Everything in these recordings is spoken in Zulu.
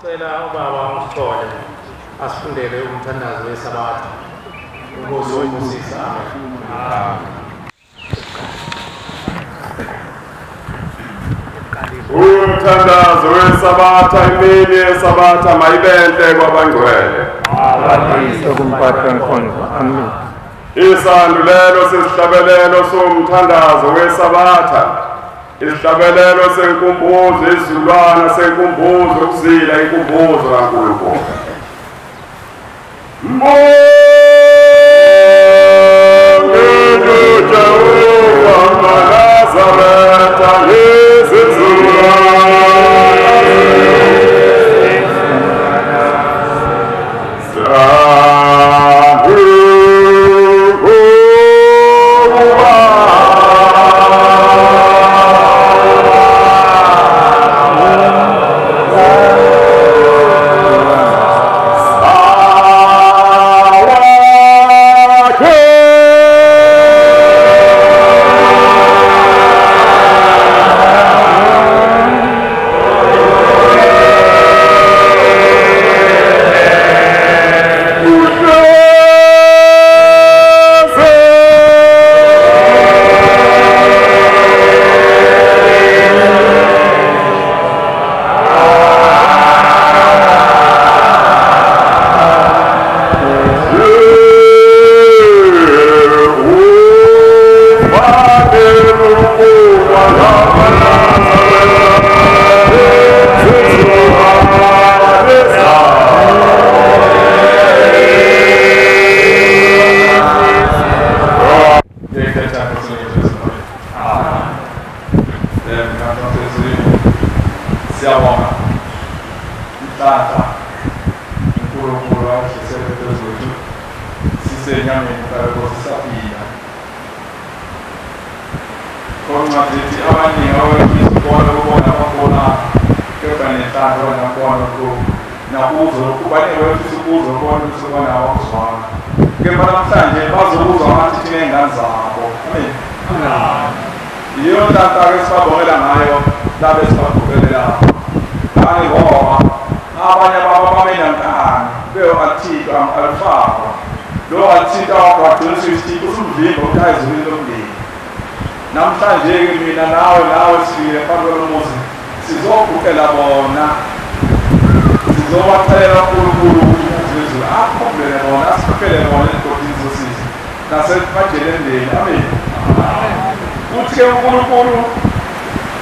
Ucela ubaba uSithole asifundele umthandazo weSabatha. Inkosi yokusisa. Umthandazo weSabatha, imini yeSabatha mayibenhle kwabangcwele. Amen. Isandulelo sesihlabelelo somthandazo weSabatha, isihlabelelo senkumbuzo izilwana senkumbuzo ukuzila inkumbuzo kaNkulunkulu.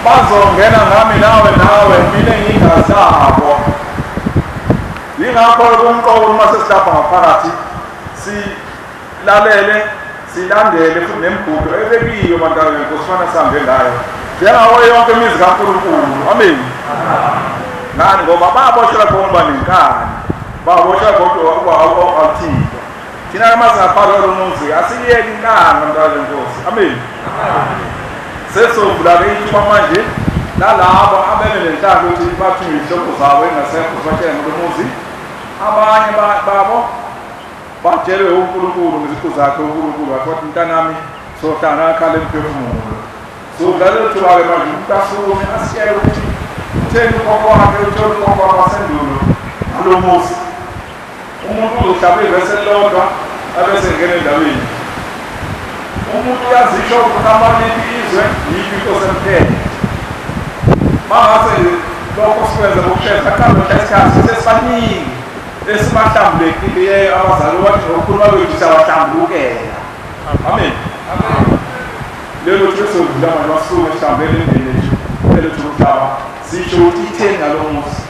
Bazongena nami nawe mina ngingazabo. Yingakho kumqobo uma sesilapha ngaphakathi silalele silandele futhi nemigudu ebekiyo bantwana benkosifana sihambe ngayo. Njengawo yonke imizi kaNkulunkulu. Amen. Ngani ngoba baboshela khona banenkani. Baboshela kodwa akuthiko. Thina masingaphakathi kwalomuzi asiyeki inkani bantwana benkosi. Amen. Sesovula ithuba manje nalabo abebe lenhlalo ukuthi bathi izihloko zabo engasekho batshela ngomuzi abanye babo batshelwe uNkulunkulu ngeziqu zakhe uNkulunkulu wathi mntanami sohlala akhala emphefumulo so ngale thuba ke manje umntasume asiyele ukuthi utheni ukhokho wakhe uthole ukhokho wasendulo kulomuzi umuntu uzohlaba ivese lodwa abese ngene endaweni umuntu uyazisho ukuthi amanini izwe yiphi inkosi emthetho mangase lokho sikwenza ngokushesha kambe lesikhathi sesibaningi esibahlambulekile abazali wathi ukukhuluma kwethu siyabahlambulukela. Amen. Lelo Jesu udlama nosuku esihlambele endlini ethu lethu umhlaba sisho ukuthi itheni ngalomuzi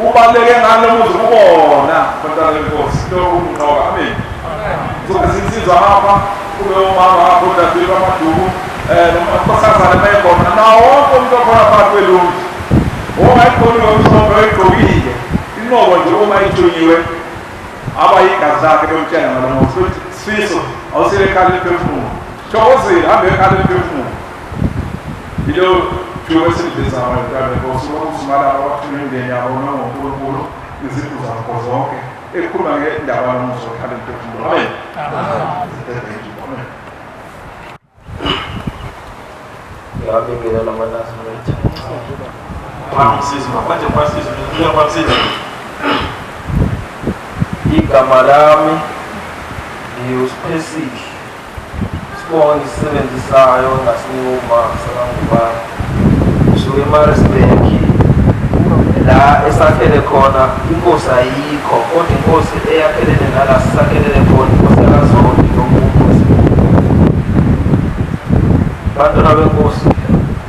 ubaleke ngalomuzi kubona bantwana benkosi lo umqoka. Amen. Sokuzinsizwa hapa kube umama hapo dadile amaduku nomasazana mayibona nawo wonke umuntu okhona phakathi kwelungu ongayikhona umsombho oyigqokile inqobo nje uma ithunyiwe abayigazi zakhe bemtshela ngalomuzi futhi sifiso awusile ekhaya lemphefumulo thokozile hambe ekhaya lemphefumulo ilo thuba esilibizama entwana benkosi lokusimala abathuna imindeni yabo noNkulunkulu izipho zakho zonke ekhuluma ngendaba yomuzi ekhaya lemphefumulo. Amen. Amen. Ngabingelela amanasi wethu. Mama sisi manje kwasizwe ngiyakwazi igama lami ngiuSphesihle sibonga ngisisebenzisayo ngasinika uma sakangubani usuke eMaritzburg la esakhele khona inkosi ayikho kodwa inkosi eyakhelene nala sisakhelele khona inkosi yakaZondi nomuntu bantwana benkosi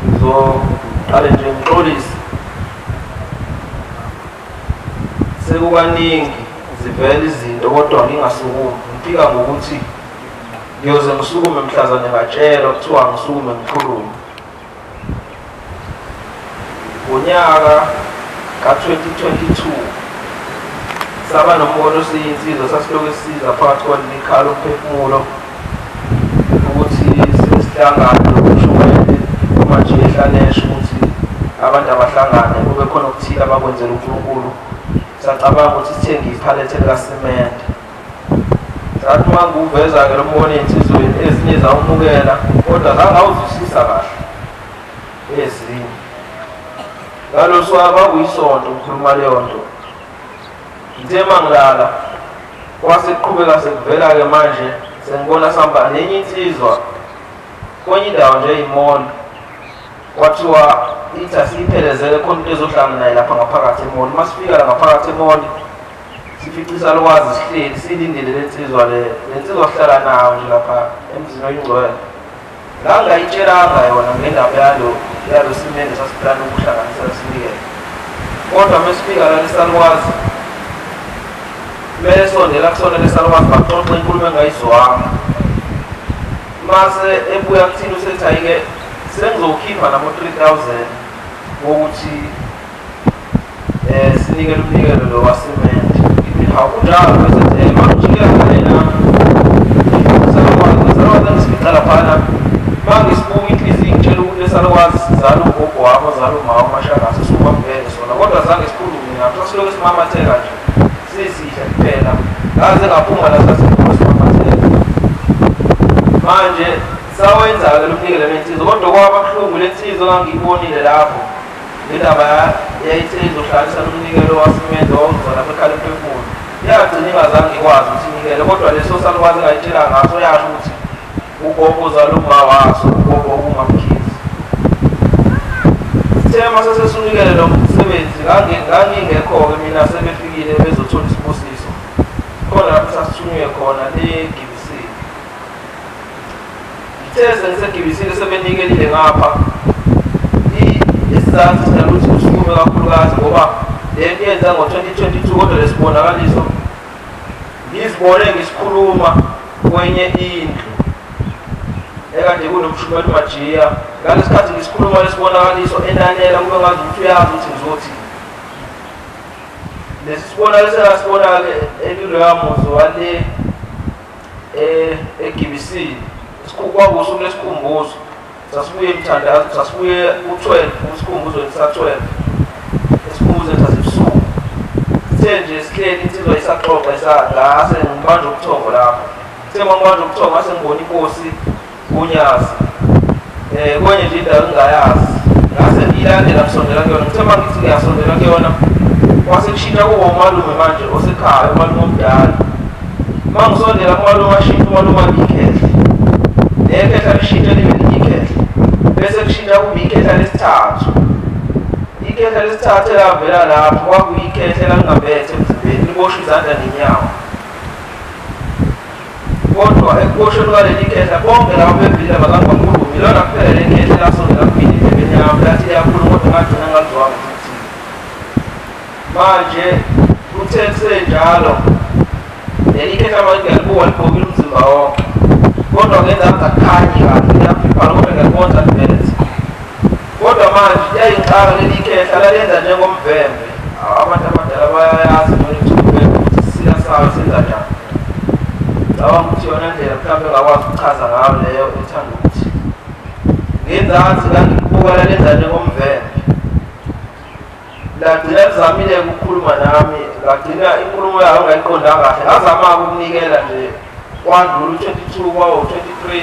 ngizoqale nje ngixolise sekukaningi zivela izinto kodwa ngingasukumi ngifika ngokuthi ngiyoze ngisukume mhlazane ngatshelwa kuthiwa ngisukume ngikhulume ngonyaka ka-2022 saba nombono siyinsizwa sasilokhu sisiza phakathi kwanikhala umphefumulo ukuthi sesihlangane nokushukele manje ehlanesha ukuthi abantu abahlangane kube khona okuthile abakwenzela uNkulunkulu sacabanga ukuthi sithenge iphalethe likasimende sathi uma nguveza-ke lo mbono ey'nsizweni ezinye zawumukela kodwa zangawuzwisisa kahle ezinye ngalo swaba kuyisonto ngikhuluma leyo nto ngithe mangilala kwase kuqhubeka sekuvela-ke manje sengibona sihamba nenye insizwa kwenye indawo nje imall kwathiwa ithi asiyiphelezele khona into ezohlangana naye lapha ngaphakathi emall uma sifika la ngaphakathi emall sifica isalukwazi sihleli silindele le nsizwa le nsizwa sihlala nayo nje lapha emzini oyingcwele la ngayitshelanga yona ngendaba yalo simende sasiplana ukuhlanganisela sinikele kodwa mesifika la lesalukwazi kumele sondela kusona lesalukwazi baxoxe inkulumo engayizwanga mase ebuya kuthina usethi ayike sengizokhipha namo 3,000 wokuthi sinikele umnikelo lo wasimende hakunjalo bese mangijika lena salukwazi ngisicala phana mangisibuka inhliziyo ngitshela ukuthi lesalukwazi sizala ugogo wami ozala umawa amashangase suma mbele sona kodwa zange sikhulume ngapha silokhu simamatheka nje sisihle kuphela ngaze ngaphuma la sasikho simamatheka manje sawenza-ke lo mnikelo lensizwa kodwa kwaba buhlungu lensizwa ngangiyibonile lapho indaba yayithe izohlalisa lo mnikelo wasimende wawuzwa lapha ekhala emphefumulo yagcina ingazange ikwazi ukuthi inikele kodwa leso salukwazi engayitshela ngaso yasho ukuthi ugogo ozala uma waso ugogo ungamkhizi sithema sesesunikele lo msebenzi ngangingekho-ke mina sebefikile bezothola isibusiso khona lapho sasithunywe khona le-GBC ngithe sengisegibisile sebenikelile ngapha isizathu sinalokuthi kusukume kakhulukazi ngoba lento yenza ngo-2022 kodwa lesibonakaliso ngizibone ngisikhuluma kwenye indlu ekade kunomshumela uMajiya ngalesikhathi ngisikhuluma lesibonakaliso enanela kube ngazi ukuthi uyazi ukuthi ngizothi lesi sibonakaliso engasibona-ke ekiloyamuzo wale e-GBC kwakusuku lesikhumbuzo sasibuye emthandazo sasibuye u-12 usikhumbuzo sa-12 esikhumbuzo sasebusuku sithe nje sihleli insizwa isaxoxa ngase ngibanje ubuthongo lapho sithe mangibanje ubuthongo ngase ngibona inkosi uNyazi kwenye nje indawo engingayazi ngase ngiyilandela ngisondela kuyona ngithe mangithi ngiyasondela kuyona kwase kushintsha kuwo umalume manje osekhaya umalume omdala mangisondela kumalume ashintsha umalume angikhehle nekhetha lishintsha libe liyikhehla bese kushintsha kube ikhehla lesithathu ikhehla lesithathu elavela lapho kwakuyikhehla elangabethe emzimbeni liboshwe izandla nenyawo kodwa ekuboshweni kwaleli khehla bonke labo bebhilile abazange bakhulume ilona kuphela le khehla elasondela kuphinde endlebeni yami lathi liyakhuluma kodwa ngagcina ngalizwanga ukuthi manje kuthe kusenjalo leli khehla manje ngiyalibuka libhokile umzimba wonke kodwa ngenza ngakhanyi kahle ngiyaphiphana kodwa ngiyakubona vele kodwa manje yayinqaka leli khehla lalenza njengomvembe abantu abadala bayayazi ukuthi sila sayo senza njani ngicabanga ukuthi yona ndlela mhlawumbe engakwazi ukuchaza ngayo leyo ethanda ukuthi ngenzansi ngangikubuka lalenza njengomvembe lagcina lizamile ukukhuluma nami lagcina inkulumo yayo ngayiqondanga kahle ngazama-ke ukunikela nje kwandlula u-22 kwawo 23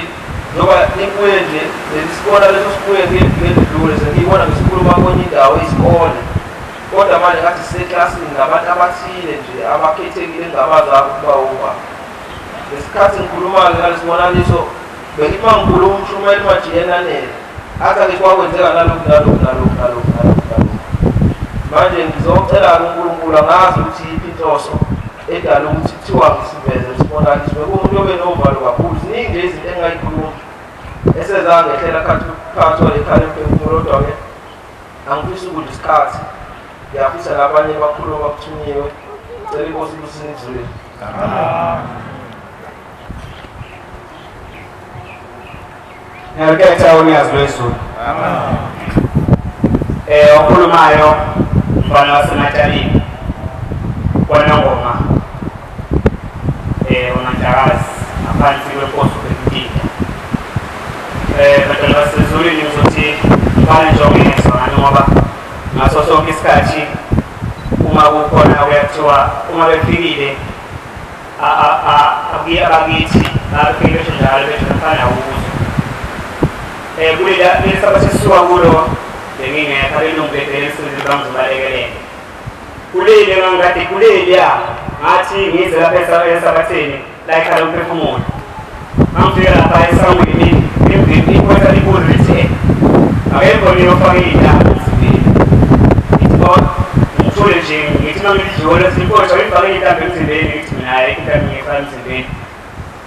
ngoba nibuye nje lesibona leso sibuye ngedlule sengiyibona ngisikhuluma kwenye indawo isikole kodwa manje ngathi siseklasini ngabantu abathile nje abakhethekile engabazanga ukuba uba ngesikhathi ngikhuluma-ke ngalesibonaniso bengithi uma ngikhuluma umshumeli majiyenanele athi-ke kwakwenzeka nalokhu manje ngizocela-ke uNkulunkulu angazi ukuthi yiphi inhloso edala ukuthi kuthiwa ngisiveze isibonaniso bekumuntu obe novalo kakhulu ziningi izinto engingayikhuluma esezangehlela phakathi kwalekhaya emphefumulo kodwa-ke angifisi ukudla isikhathi ngiyafisa labanye bakhuluma bakuthunyiwe cela inkosi ilusini izulweni ngiyakhetha unyazi lwezulu okhulumayo mfana wasematshalini kwanongoma uNantakazi ngaphansi kwenkosi uBenedicta badala basezulwini ngizothi ngibale njongezwa ngani ngoba ngaso sonke isikhathi uma kukhona kuyathiwa uma befikile abakithi abafike besho njalo besho ngafana ukuzo kuleli sabathi sisuka kulo bengingekho belungele isizinto bangizobalekelela kuleli ngangade kuleli ngathi ngize lapha esabatheni la ekhala umphefumulo ngifika lapha esangweni ikwetha likhulu lithi akekho niyofaka iy'ntambo emzimbeni ngithole nje ngithi uma ngilidlula simpotsha ngifake iy'ntambo emzimbeni ngithi mina hayi intambo ngiyifaka emzimbeni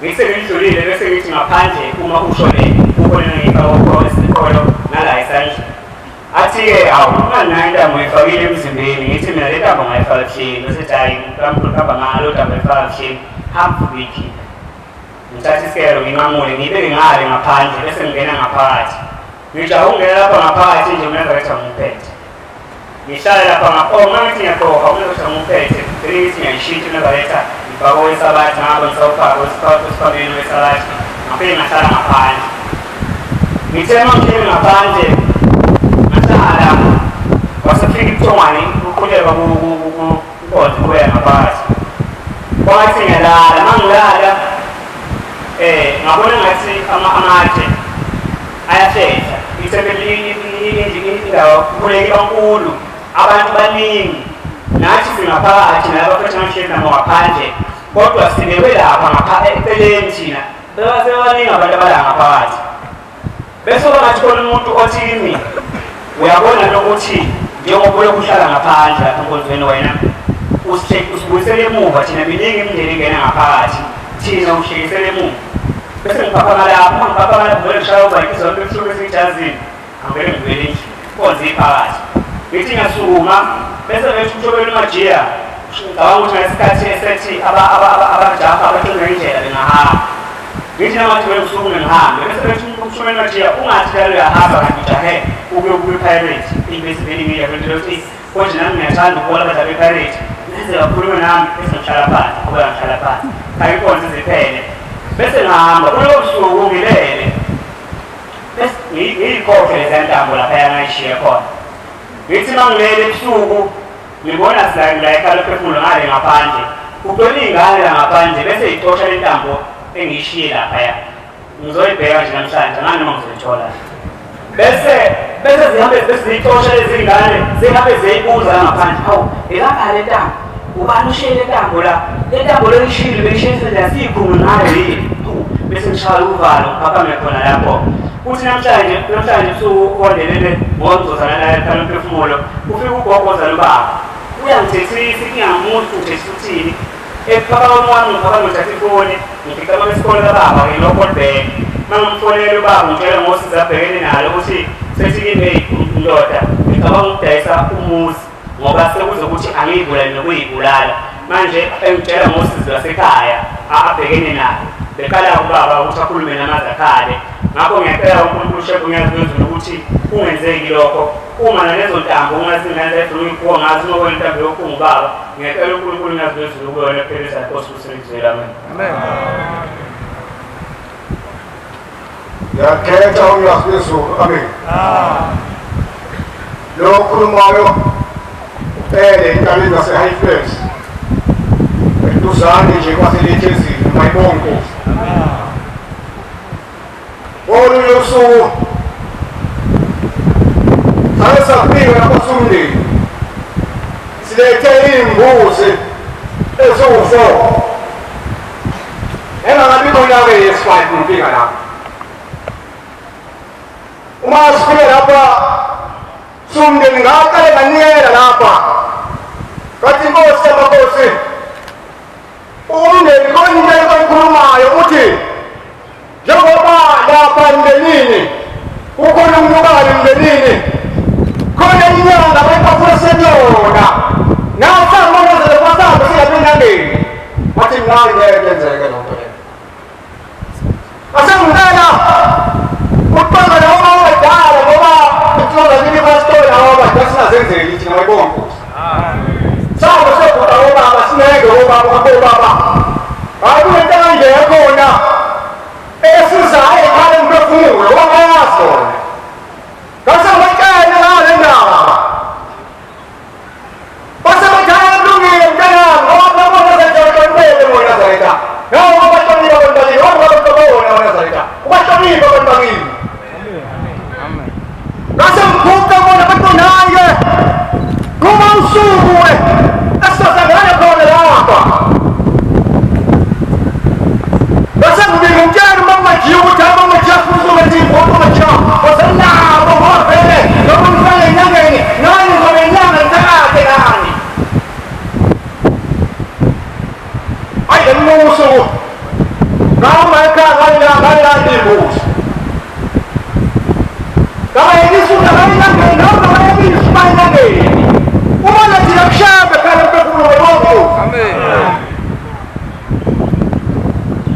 ngithi ngilidlulile bese ngithi ngaphandle uma ushonele ukhonena ngifaka isikolo nala esandla athi-ke hawu uma nayo intambo ngiyifakile emzimbeni ngithi mina le ntambo ngayifaka ebuhleni bese hayi ngihamba ngalo ntambo ngiyifaka ebuhleni hamba uyikhipha ngithatha isikelo nginqamule ngibeke ngale ngaphandle bese ngingena ngaphakathi ngijaha ukungena lapha ngaphakathi nje mina ngaletha ngiphethe ngihlale lapha ngaphoqa ngithi ngiyaqoqa unaletha ngiphethe vele ngithi ngiyayishintsha unagaletha ngifaka owesabathi ngahamba ngisawufaka esifambeni wesabathi ngaphinda ngahlala ngaphandle ngithe uma ngihleli ngaphandle ngahlala wasefika ibuthongwane uquleka kunkonzo kuya ngaphakathi kwathi ngiyalala mangilala ngabona ngathi amatshe ayashesha indawo kuleki kankulu abantu baningi nathi singaphakathi nalabaphethe amahleli nabo ngaphandle kodwa sibekwe lapha eceleni thina sebaningi abantu abala ngaphakathi bese bangathi khona umuntu othini uyabona lokuthi njengoba ulokhu uhlala ngaphandle lapha enkonzweni wena usibuyisele emuva thina miningi imindeni engena ngaphakathi thina uhlekisele emuva bese ngiphakama lapho ngiphakama lapho vele ngishaya ubhayiki zonke ebusuku esiyijazini angivele ngivele nje konze iphakathi ngithi ngiyasukuma bese bethi umshobeli umajiya ngicabanga ukuthi ngesikhathi esethi abajaha abacinga indlela bengahamba ngithi namathi vele ngisukume ngihambe bese bethi umshobeli umajiya ungathi vele uyahamba kanti ujahe ukuye kwi-pirate ibese vele ngiya vele ukuthi konje nami ngiyathanda ukubona abadlala be-pirate ngize kakhulume nami bese ngihlala phansi ukuya ngihlala phansi ayinkonzo ziphele bese ngihamba kulowo busuku ngilele bese ngiyikhohle leza ntambo laphaya ngayishiya khona ngithi uma ngilele ebusuku ngibona la ekhala phefumulo ngale ngaphandle kugcwele iy'ngane la ngaphandle bese yicosha le ntambo engiyishiye laphaya ngizoyibheka nje namhlanje ngani noma ngizoyithola bese zihambe bese ziyicosha lezi ngane zihambe ziyibuza la ngaphandle hawu elapha le ntambo ubani ushiye le ntambo la le ntambo leyishile beyishiyisela siyikhulu ngayo yini bese ngishaya uvalo ngaphambi khona lapho uthi namhlanje usukondelele ngomzuzana la ekhala umphefumulo ufika ugogoza lobaba uyangithethisa ingamuntu uthethisa uthini ekuphakama wami ngaphambi ngithatha ifoni ngifika esikole kababa ngilokho libheke uma ngimfonela ubaba ngitshela ngosiza abhekene nalo ukuthi sethikime indoda ngicabanga ukudayisa umuzi ngoba sekuzokuthi angiyibulali nokuyibulala manje engitshela ngosizo lwasekhaya abhekene nalo beqala ubaba ukuthi akhulume namazakhale ngakho ngiyacela uNkulunkulu shekho ngiyazizwe ukuthi kungenzeki lokho uma nalezo ntambo ungazingane efuna ukuyikhwa ngazi uma wena intambo yokhunga ubaba ngiyacela uNkulunkulu ngiyazizwe ukuyona phelisa inkosi kusebenzela amen ngiyakhetha ulwazi lwezulu amen lo khulumayo entaleni zase-Highflex eduzane nje kwaselethezini mayibonga inkosi olunye usuku Sasa pia unapasumdi. silethe imbuzi eziwu-4 engangabi khona-ke yesi-5 ngifika lapha. Uma sifike lapha sumndeni ngaqale nganikela lapha kathi inkosi yamakhosi umndeni khona into eyikhulumayo uthi njengoba lapha emndenini kukhona umnukali emndenini khona inyanga bayibafuna seyona nasamangazele kwasambe singabi enyangeni wathi mnani ngeke kwenzeke lonto le asengicela ukuqonda lawo abadala ngoba ithola kimi pastor lawo abadala singazenzeli thina bayibonga Nkosi sabe sokuba obaba sineke obaba hayi into kanje yakhona esizayo ekhaya umphefumulo wangayazi wona ngasemacele ngale ndaba basebakhaya kulungile mntanami ngoba bona sejojontele bona zayita nawo abahlonipha abantwaneni wababona bona zayita ubahlonipha abantwaneni ngasemkhupha bona batonake kuba usuku esizosangana khona lapha basengibika umtshela umamajiya ukuthi abamajiya futhi umetimbo umamajiya wasenabo ngavele noma ngifane enyangeni nani ngoba inyanga ngitakade nani hayi lemuso noma ekhaya ngalilanda imbuzi kama yekisuka ngalilangeni noma ngayekisuka enyangeni uma nathina kushambe khale mphefumulo webongo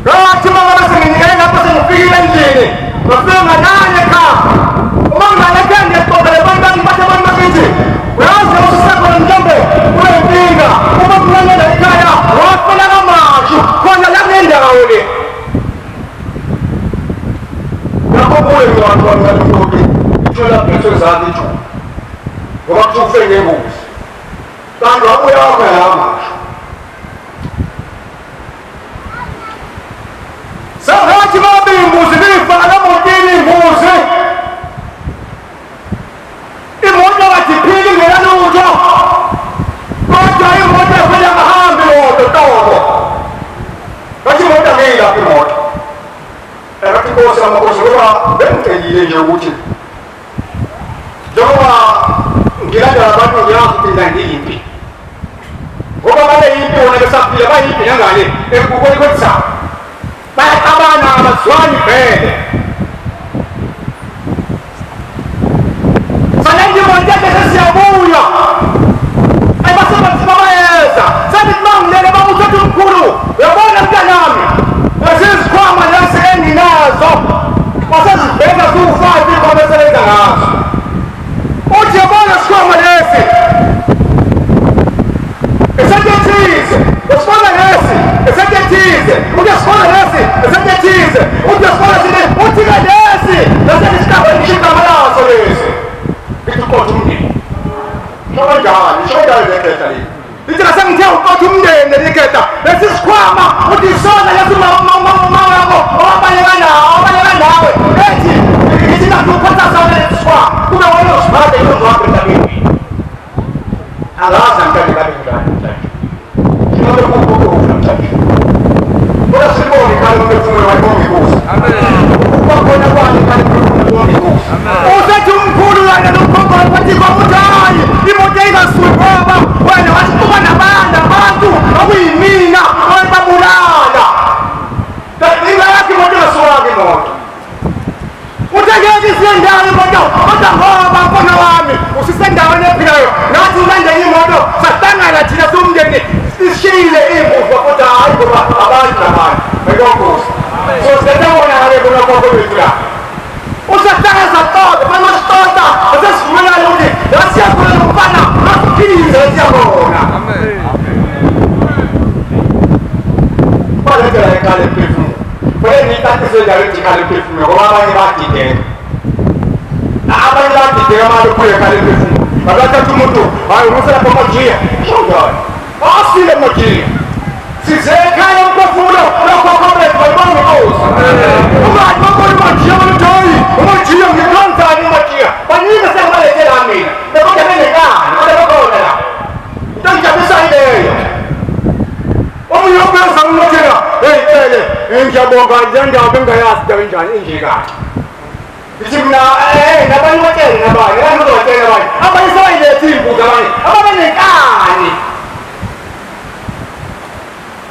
rathi mangabasenginikele lapho sengifikile endlini ngafika nganane ekhaya uma ngingalekhe ngiyaqobele abantu bathi abantu bakithi uyazi ususekhona mhlawumbe unenkinga uma kunanela ekhaya wafela kamashu khona la kunendawo le lapho kuye ngiwantuwantuwantuki ithola phetho ezakhe ijuba ngoba kuthi ufe ngengozi kanti wabuya wakhona kamashu sengathi babe imbuzi bifaka emotini imbuzi imoto kathi iphile ingelalutho kodwa imoto evele angahambi moto tobo kathi imoto angeyilaphi imoto kathi inkosi yamakhosi ngoba bengicelile nje ukuthi njengoba ngilandela abantu ngiyazi ukuthi ngiyiphi ngoba babe yiphi wona besaphila bayiphi nangale ekukoni kwethisana bayaqabana abazwani vele sanenje monteke sesiyabuya ayibasebenzi babayeza sathi bangilele bamuthi umkhulu uyabona mntanami ezizikhwama lesi enginazo baseziveza ziwu-5 ikhona esebenza ngazo uthi yabona sikhwama lesi esethethize usibona lesi esethethize uthi sibona lesi esethethize uthi sibona sine uthi ke lesi lesi isigaba ngishigama laso lesi lithi uqotha umndeni shokanjani shokanjani lekhetha leli lithi ngasengithe uqotha umndeni lelikhetha lesi sikhwama uthi isona lesi mawakho owabaleka nawe ethi ithi nakuphatha sona lesi sikhwama kube wena usiphathe ilongo wakho entabeni angazi mntane kabi njani usethi umkhulu wena nomkhongola wathi kwamuthayi imoto eyingasukoba wena wasikuba abantu okuyimina oyibabulala ingakho imoto ingasukanga imoto uthi ngeke isiyendawo imoto kodwa ngoba mfana wami usisendaweni ephilayo nathi ulandela imoto sahlangana thina somndeni sishiyile imbuva kodwa hayi ngoba abantu nabantu bayongoza so siyabona ngale bona kwakho bethu la usahlangana saxoxa banosixoxa asesivumelana ukuthi lasiyakhona umfana asiphilize siyabona balethela ekhale emphefumulo fole niyithathise endawo ekhale emphefumulo ngoba abanye badideka abanye badideka manje ukhule ekhale emphefumulo babathatha umuntu hayi umuselapha amajiya shonjani asile amajiya sizekhaya umphefumulo lokhokho bethu bayibonga inkosi ungathi bakona umajiya baluthoyi umajiya ngikhonzani umajiya baningi sengibalethela mina bekodwa benekani kodwa bakhona la ngiyabonga njendawo bengayazi kanjani injikati ithi mina nabanye batshele nabanye bazotshela abanye abanye sebayilethi imbuzi abanye ababenenkani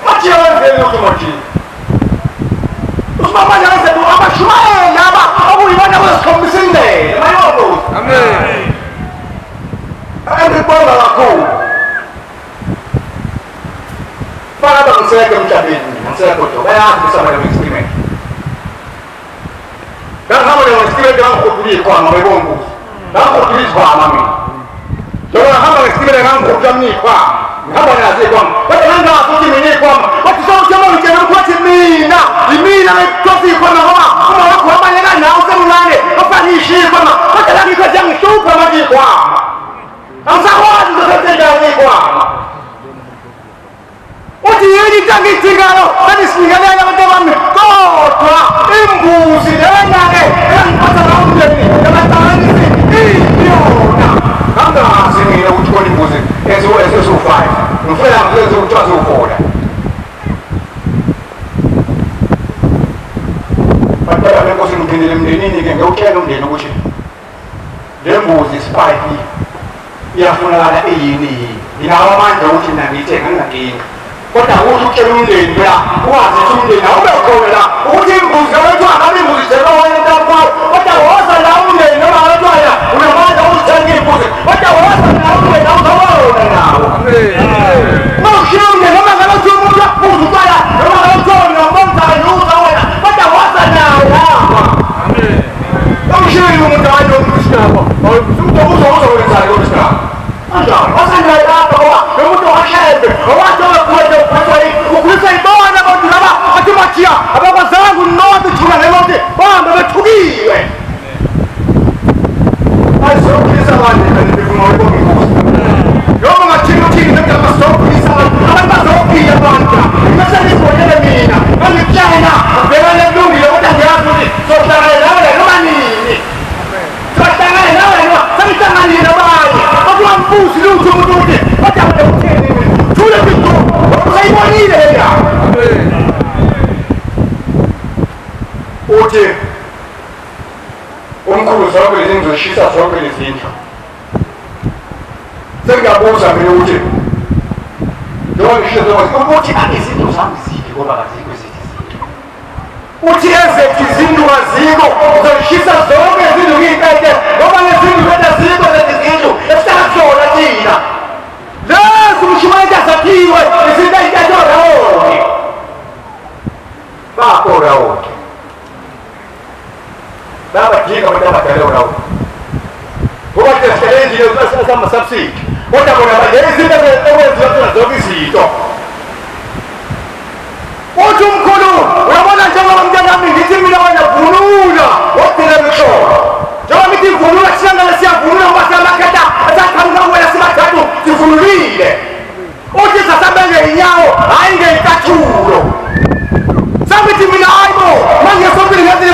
mathiya wenzeni lokho mathiya usibaba njengaze abashumayeli aba okuyibona kwesikhombisa indlela mayolo amen angibonga kakhulu fana bangiseke emhlabeni ngiseke kodwa bayazi kusabela ngesikimeni ngahamba ngesikimeni ngangikhuphula ikhwama bayibonga ngangikhuphula ikhwama mina njengoba ngihamba ngesikimeni ngangikhuphula mina ikhwama ngihamba nazo ikhwama kodwa ngangazi ukuthi mina ikhwama bathi sawuthema ngitshela ukuthi mina yimina ngikutosa ikhwama ngoba uma wakho wabaleka nawe semncane ofana ikhwama kodwa la ngikho ngihlupha manje ikhwama angisakwazi ukuthenga ikhwama uthi yini ngidingayo senisinikelelela abantu bami kodwa imbuzi lena-ke engiphatha la umndeni yabatanisi iyona angazi mina ukuthi khona imbuzi eziwu-5 ngifela ngilezi ukuthi aziwu-4 bantwana benkosi ngiphindile emndenini-ke ngewutshela umndeni ukuthi le mbuzi isipayiphi iyafunakala eyini nginawo amandla ukuthi mina ngiyithenga nginankinga kodwa ukuthi utshela umndeni la ukwazi ukuthi umndeni awube khona la ukuthi imbuzi abantwana abe imbuzi zelawona ntakwabo kodwa woza la umndeni noma abantwana unamandla ukuzithenga imbuzi kodwa woza la umndeni awuzabona nawo mawushiya umndeni noma ngabe kuthiwa umuntu uyakubuza uqala noma ngabe kuthiwa unombanzani uzawona kodwa woza nawo lapha mawushiyeni umuntu awanye umkristiyanwa uzowenzani umkristiyanwa kanjani wasanayo lapha ngoba nomuntu washebe owajola kuwethe ukhulisa ibona abantu laba bathi mathiya abakwazanga unobe thina ngelothi bahambe bethukiwe ayisokhulisa abantu kanifuna ukubonga inkosi noma ngathini uthini noma basokhulisa abantu bazophila abantu mase nizibonele mina ngikutshela ubhekane kulungile kodwa ngiyazi ukuthi sohlangana nawe noma nini sohlangana nawe noma sengihlanganile abanye bakuwambuzi lutho umuntu ukuthi kodwa utheni thule bithu usayibonile leya uthi umkhulu zonke lezi ngizoshisa zonke lezi ndlu sengiyabuza mina ukuthi njengoba ngishisa zonke ukuthi izinto zami ziphi ngoba kazikho izinto uthi ezethu izindlu kazikho uzoshisa zonke izindlu ngiyiphethe ngoba ngezindlu bethu azikho lezi zindlu esihlala kuzona thina lezi umshumayeli azakhiwe izinto ey'ntathu wonke bakora wonke babadinga abantu abadala wonke ngoba sihlele endlini zama-subsidi kodwa bona izinto ekwenziwa zona zonke izinto uthi umkhulu uyabona njengoba mntanami ngithi mina wena vunula wogcina mihlobo njengoba ngithi vunula sihlangane siyavunula ngoba siyamakhetha asaqhamuka kuwena sibathathu sivunulile uthi sasabenge inyawo hhayi ngey'cathulo sangithi mina hayibo mangesombili ngezile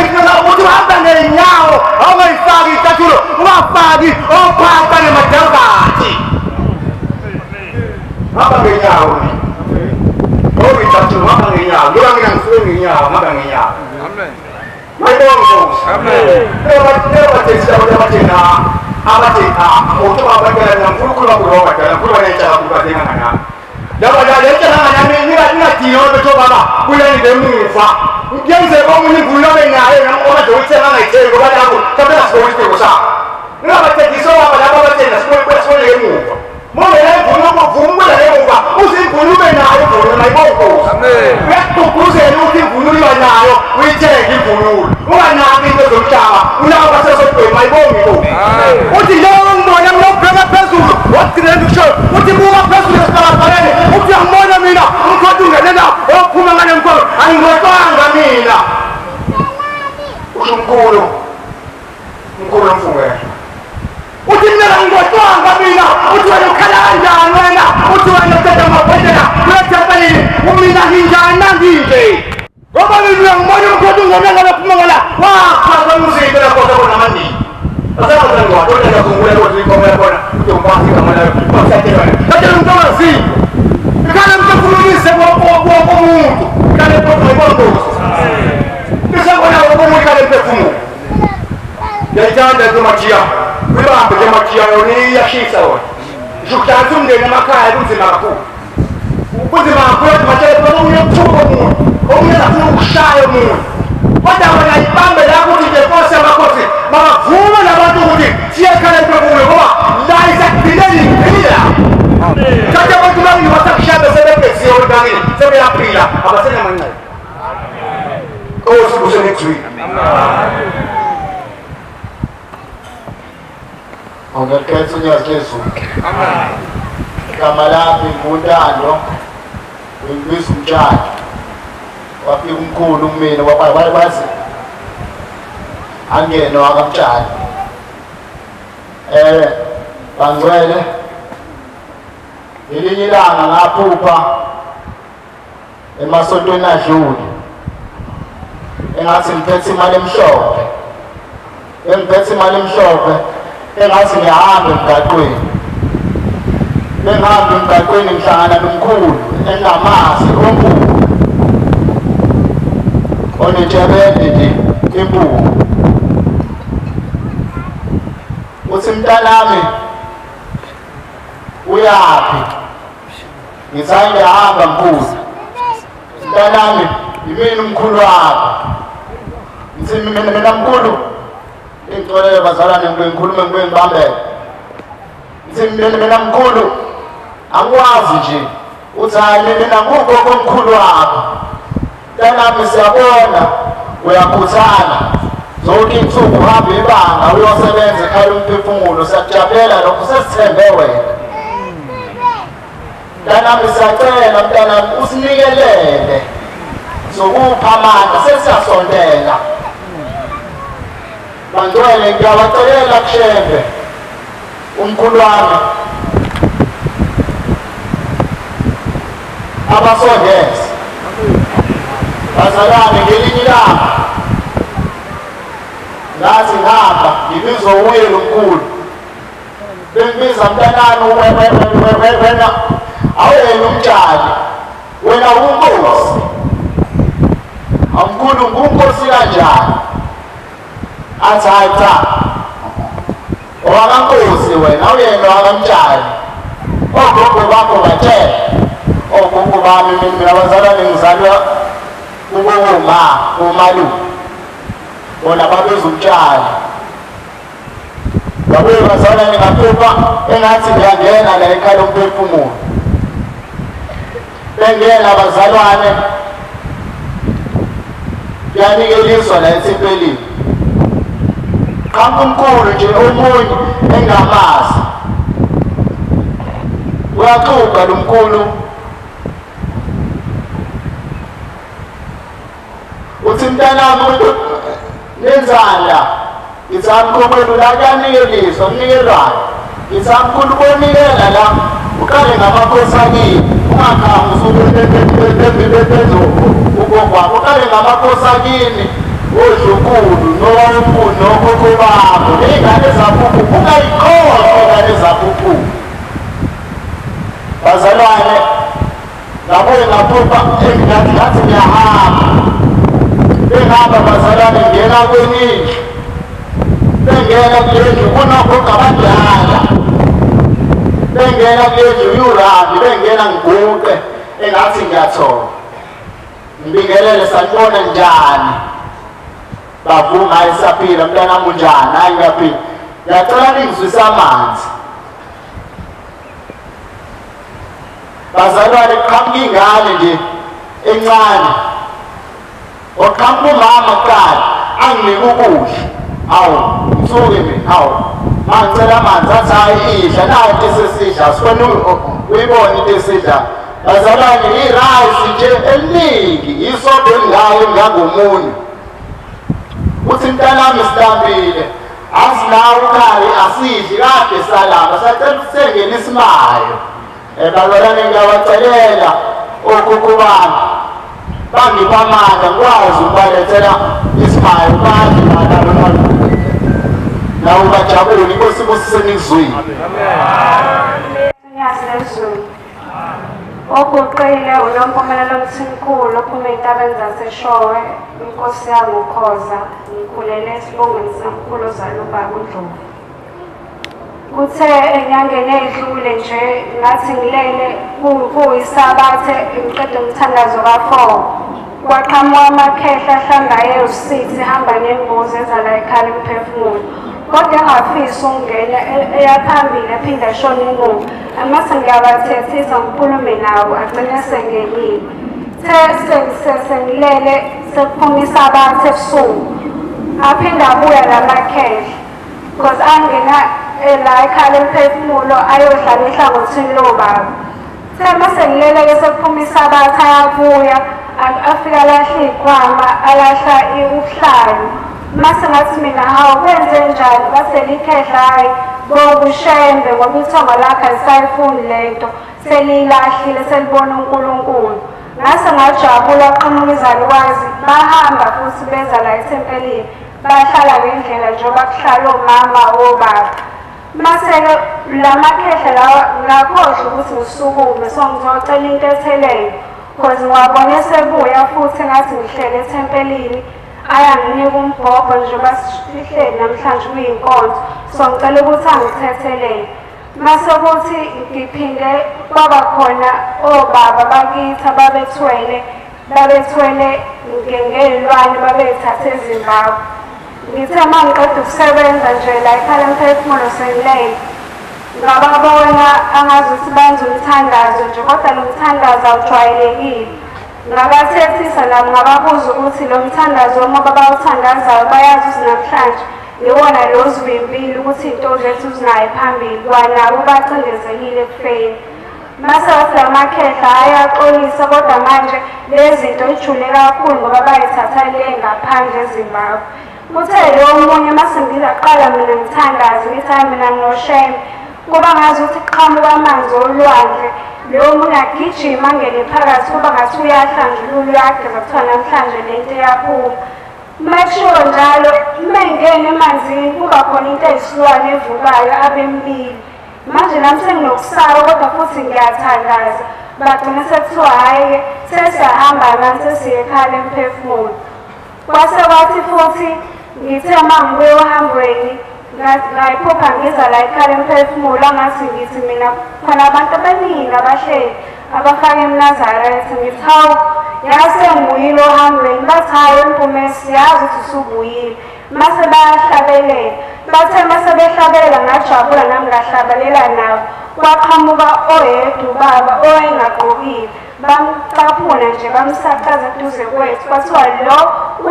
uthi uhamba ngey'nyawo awungayifaki iy'cathulo ungafaki ophaka nemadavati hamba ngey'nyawo ngoba iy'cathulo hamba ngey'nyawo njengoba mina ngisuke ngey'nyawo hamba ngey'nyawo mayibonga nkosi ebathethisa abantu abathena uthoma abadala namkhulukhulu bakulu abadala mkhulu banetshaka kulu badenganganami labadala etshakanganyami ningadinga betho baba kulengilemuva kuyenzeka omunye imvulu abe naye namokade ukuthenga angayitheli ngoba lapho mhlawumbe ngasibona isidingo sakho ningabathethisa obaba labo abathena siboleke emuva mongela imvulu vumukela emuva uze imvulu ube nayo imvulu mayibonkosi uyakugqugquzela ukuthi imvunulo iba nayo uyithenge imvunulo unganaki into zomhlaba unako basesodweni mayibongi nkosi uthi njengoba ngibona mina ubheka phezulu wagcinela usho uthi buka phezulu esibalabhaleni uthi uyangibona mina umkhodi ungenela ophuma ngale mkolo angingotwanga mina usho mkhulu mfungela uthi mina angingotwanga mina uthi wena ukhala kanjani wena uthi wena matia kwibambe matia yoni yashisa wona ngizokuhlanza umndeni emakhaya kunzima kakhulu kunzima kakhulu batshele bona uyokuthuka umuntu omunye afuna ukushaya umuntu kodwa wena ibambe la ukuthi nje Nkosi yamakhosi makavume nabantu ukuthi siyekhala emphefumulo ngoba la isakuphilela impila kade abantu bangi basakushaya sebebhesiwe ontangeni sebeyaphila abasenamancebo Nkosi kusenexwini Ongekhetha unyazi lezulu. Amen. Igama lami nguNtando. Ngibizwa umtshali. Wafika umkhulu kumina wabazi. Angene wakamtshali. Bangcwele. Ngelinye ilanga ngaphupha emasontweni adlule. Engathi ngiphethe imali emhlophe. Engiphethe imali emhlophe. Engathi ngihamba emgaqweni. Ngihamba emgaqweni ngihlangana nomkhulu engamazi omkhulu. Onetshebende nje impuku. Uthi mntanami uyaphi? Ngithi ngihamba mkhulu. Mntanami yimini umkhulu wakho. Ngithi mina mkhulu ngixolele bazalwane ngikhuluma ngibambele. Ngithi mina mkhulu angikwazi nje uthi hayi mina ngugogo omkhulu wakho. Mntanami siyabona uyakhuthana zonke insuku uhamba ibanga uyosebenza ekhaya umphefumulo siyakujabulela lokho sesithembe wena. Mntanami siyacela mntanami usinikelele sokupha amandla sesiyasondela. Bangcwele ngiyabacelela kushembe umkhulu wami abasondeze bazalwane ngelinye ilanga ngathi ngihamba ngibizwa uye lomkhulu bengibiza mntanami wena awuyena umtshali wena unkosi amkhulu ngunkosi kanjani athi hayi cha owakankosi wena uyena wakamtshali ogogo bakho batshela ogogo bami mina bazalwane ngizalwa umalume bona babeza umtshali babuye bazalwane ngaphupha engathi ngiyangena la ekhaya lomphefumulo bengena bazalwane yanikeliswa la esipelini qhamuka umkhulu nje omunye engamazi uyaxuka lo mkhulu uthi mntanami nenzala ngithi amkhulu la kuyanikelisa umnikelwayo ngithi amkhulu konikela la uqale ngamakhosi akini ungakhambi usukuphezulu ugogo uqale ngamakhosi akini oJukulu noWamphulu nokhokho bakho ingane zaphuphu ungayikhohlwa ingane zaphuphu bazalwane ngabuye ngaphupha ngathi ngiyahamba bengihamba bazalwane ngena kweningi bengena kulendlu kunokhokho abadala bengena kulendlu yurandi bengena ngiguqe engathi ngiyathola ngibingelele sanibona njani bavuma esaphila mntanami unjani hayi ngiyaphila ngiyacela ningizwise amanzi bazalwane qhamuka ingane nje encane oqhamuka umama kuqala anginike ukudla awu ngithuke mina awu mangicela amanzi athi hayi idla nayo into esisidla sifuna uyibone into esidla bazalwane irayisi nje eliningi isodo engayo ngangomunye uthi mntanami sidambile asinawo ukhali asidli kade salamba sacela usengena isimayo bazalwane ngiyabacelela okhokho bami bangipha amandla ngikwazi ukubalethela isimayo badle badala nawo bajabule inkosi senikuzwile Amen. oguqile uNompumelelo Mthimkhulu ophuma ey'ntabeni zaseshowe inkosi yami uKhoza ngikhulele esibongweni sikamkhulu ozala ubaba uNdlovu. Kuthe enyangeni ey'dlule nje ngathi ngilele kuyisabathe ngiqeda umthandazo ka4 kwaqhamuka amakhehla ahlangaye u6 ehamba nembuzi ezala ekhala emphefumulo. Kodwa engafisi ukungena eyaphambili aphinde ashone inqubo. Amase ngiyabathethisa ngikhulume nawo agcine sengenile. Sengilele sekuphuma isabathe ebusuku. Aphinde abuya lamakhehla. Because angena la ekhala emphefumulo ayodlala ehlangothini lobaba. Mase ngilele-ke sekuphuma isabathe ayabuya afika alahla iy'khwama alahla ubuhlalu. Mase ngathi mina hawu kwenze njani basele ikhehla hayi bobushembe ngoba ithonga lakhe alisayifuni lento selilahlile selibona uNkulunkulu. Ngase ngajabula aqhamuka izalukwazi bahamba futhi beza la ethempelini bahlala ngendlela njengoba kuhlala omama obaba. Mase-ke lamakhehla lawa ngakhohlwa ukuthi ngisukume so ngizocela into etheleyo because ngiwabone sebuya futhi ngathi ngihlele ethempelini ayanginika umbhobho njengoba sihleli namhlanje kuyinkonzo so ngicela ukuthi angithethelele. Mase ukuthi ngiphinde kwaba khona obaba bakithi babethwele ngey'lwane babey'thathe eZimbabwe. Ngithe uma ngiqeda ukusebenza nje la ekhala emphefumulo sengilele ngababona angazuthi benza umthandazo nje kodwa lo mthandazo awujwayelekile. Ngabathethisa nabo ngababuza ukuthi lo mthandazo ngoba bawuthandazayo bayazi ukuthi namhlanje iwona lo zivimbile ukuthi iy'nto zethu zinayo phambili kwanabo bacindezelile ekufeni. Mase wathi lamakhehla ayaxolisa kodwa manje lezi zinto ijule kakhulu ngoba bayithatha le ngaphandle eZimbabwe. Kuthe lo omunye mase ngizaqala mina ngithandaze ngithi hayi mina nginosheme kuba ngazi ukuthi kuqhamuka amanzi olwandle. Lo munye agijima angene phakathi kuba ngathi uyahlanjulula uyageza kuthiwa namhlanje lento iyaphuma. Makushiwo njalo uma ngene emanzini kuba khona into eyisilwane evukayo abemlili. Manje nami senginokusaba kodwa futhi ngiyathandaza bagcina sekuthiwa hhayi-ke sesiyahamba manje sesiye ekhala emphefumulo. Kwase kwathi futhi ngithe uma ngibuye ohambweni ngayiphupha ngiza la ekhala emphefumulo angathi ngithi mina khona abantu abaningi abahleli abafake eMnazaretha. Ngithi hawu yazi sengibuyile ohambweni bathi hhayi Mpumela siyazi ukuthi usubuyile. Mase bayahlabelela bathe mase behlabelela ngajabula nami ngahlabelela nawo. Kwaqhamuka oyedwa ubaba owayengagqokile bamcaphuna nje bamsakaza eduze kwethu kwathiwa lo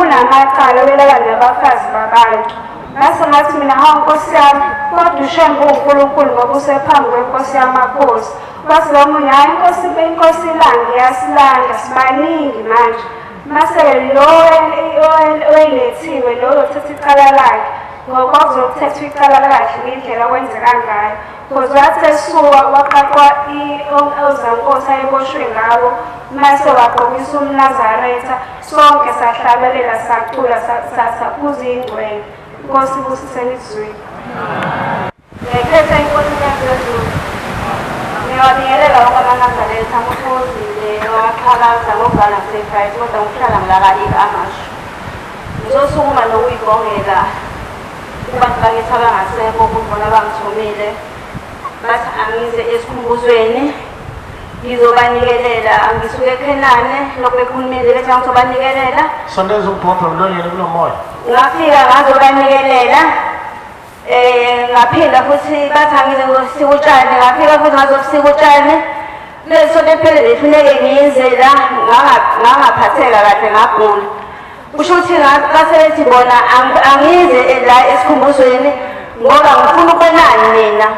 unamacala welala nabafazi babantu. Ngase ngathi mina hawu Nkosi yami kodwa ushembe uNkulunkulu ngoba usephambi kwenkosi yamakhosi. Kwathi lo munye hayi inkosi ilanga iyasilanda sibaningi manje. Mase lo owelethiwe lo othetha icala lakhe ngoba uzothetha icala lakhe ngendlela kwenzeka ngayo. Because wathi esuka waqaqwa ozankosi ayeboshwe ngawo mase wagqokisa uMnazaretha sonke sahlabelela sacula saphuza ingcwele. Inkosi ibusiseni isizwe. Ngekhetha inkosi yaphezulu ngiyabingelela wonke amaNazaretha amuphuzile owaqhakaza ngokuvana sacrifice kodwa ngihlala ngilaka amasho. Ngizosukuma nokuyibongela kubantu bakithi abangasekho ukubona bangithumile bathi angize esikhumbuzweni ngizobanikelela angisuke eKhenane lokho bekhulumile bethi ngizobanikelela sondeza umbhobho emlonyeni kulo moya. Ngafika ngazobanikelela ngaphinda futhi bathi angize ngizosika utshani ngafika futhi ngazosika utshani. Leso lephele befuneke ngize la ngangaphatheka kahle ngagula. Kusho ukuthi ngasebethi bona angize la esikhumbuzweni ngoba ngifuna ukwenani mina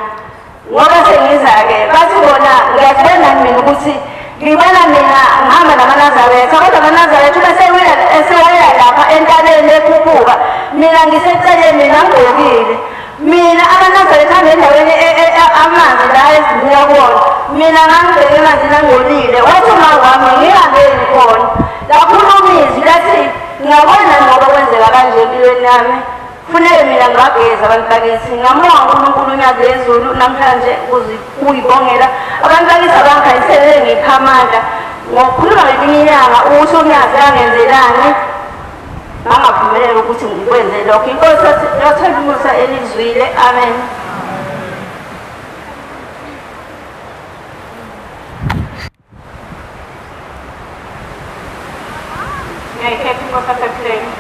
ngoba sengiza-ke bathi bona ngiyazibona mina ukuthi ngibona mina ngihamba namaNazaretha kodwa amaNazaretha uma esewela lapha entabeni ekhuphuka mina ngiseceleni mina ngigqokile. Mina amaNazaretha angendaweni amanzi la ezibuya kuwona mina ngangibheke emanzini angcolile. Wathi uma wami ngihambeni khona lakhuluma izwi lathi ngiyabona ngoba kwenzeka kanje empilweni yami Kufanele mina ngibageza abantu bakithi ngamanga uNkulunkulu unyaka ezulu namhlanje ukuyibongela abantu bakithi abangayiselele ngipha amandla ngokukhuluma ngeminye inyanga ukuthi umnyazi angenzelani bangaphumelela ukuthi ngikwenze lokho. Inkosi yathanda umusa elizwile. Amen. Ngiyayikhetha inkosi yasePleni.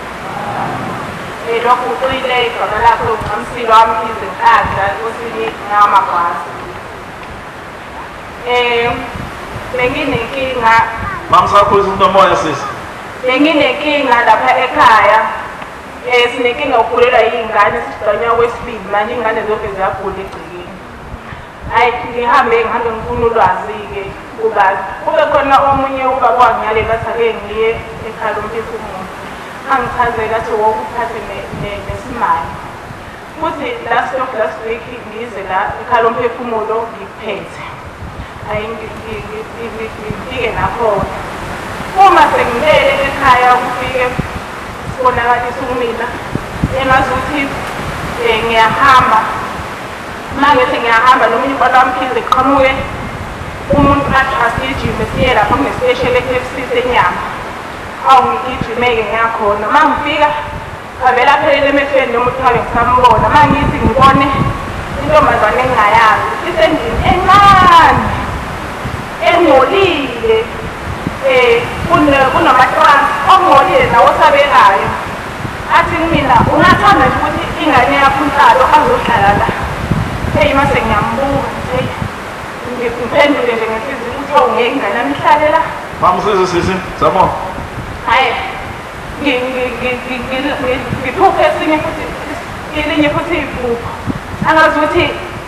Lokhu uqile igama lakho umsilo wami izinkandla osini ngamagwazi. Benginenkinga. Mamsakho umoya sisi. Benginenkinga lapha ekhaya. Sinenkinga yokukhulelwa yingane sigcanya kwesibili manje ingane zonke ziyagula egcikeni. Ngihambe ngifuna ulwazi-ke kubantu. Kube khona omunye ubaba wangiyale bathi ake ngiye ekhaya lomphefumulo. Angichazela athi wokuphathe nesimali. Futhi last week ngize la ekhaya lomphefumulo ngiphethe. Ngifike nakhona. Uma sengilele ekhaya kufike sibonakalisa umina engazuthi ngiyahamba. Mangithi ngiyahamba nomunye ubaba wamphile qhamuke umuntu athi asijime siye lapha kune-special KFC senyama. Ngigijime-ke ngiyakhona. Mangifika avela aphelele emehlweni nomuntu ngabe ngisambona. Mangithi ngibone intombazane engingayazi isendlini encane engcolile kunamatransi ongcolile nawo osabekayo. Athi kumina ungathanda nje ukuthi ingane yakho uNhlalo azohlala la. Mase ngiyambuka nje ngiphendule nje ngenhliziyo ukuthi ngeke ingane yami ihlale la. Mamsize sisi sabo. Hayi ngiphuphe elinye futhi iphupho angazi ukuthi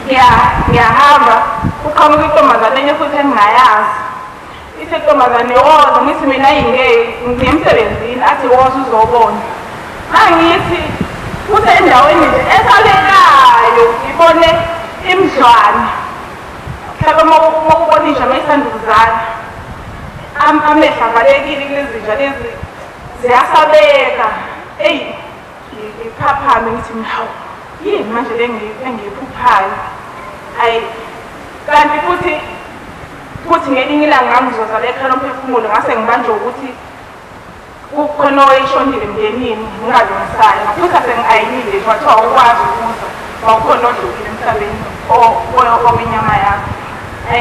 ngiyahamba uqhamuka intombazane enye futhi engingayazi. Intombazane woza ngithi mina ngiyemsebenzini athi woza uzobona. Mangithi kusendaweni nje esalekayo ngibone imdlwane. Mhlawumbe mawubona inja mayisanduzana amehla avalekile kulezinja lezi ziyasabeka. Ngiphaphame ngithi mhawu yini manje engiyiphuphayo. Kanti futhi ngelinye ilanga ngizoza la ekhaya lomphefumulo ngase ngibanjwe ukuthi kukhona owayeshonile emndenini ngingalungisanga. Futhi asengayinile nje wathiwa ukwazi ukuza wawukhona odlulile emhlabeni owenyama yakho.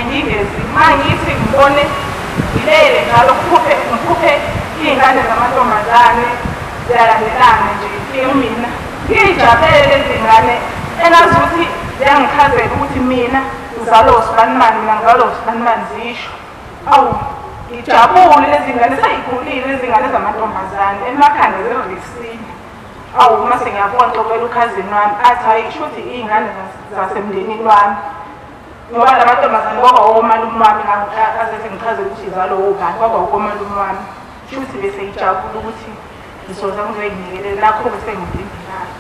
Ngingezi mangithi ngibone ngilele njalo ngiphuphe iy'ngane zamantombazane ziyalandelana nje ngifike mina ngiyijabulele lezi ngane engazi ukuthi ziyangichazela ukuthi mina ngizalwa usibanimani mina ngizalwa usibanimani zisho. Ngijabule lezi ngane seyikhulile lezi ngane zamantombazane emakhanda zirisile. Mase ngiyabona xokela ukhazini wami athi hayi kusho ukuthi iy'ngane zasemndenini wami ngoba la mantombazane kwaba omalume wami azeze ngichazele ukuthi izalwa obani kwaba omalume wami. Kusho ukuthi bese ngijabule ukuthi ngizoza ngizoyinikelela nakho bese ngilindelayo.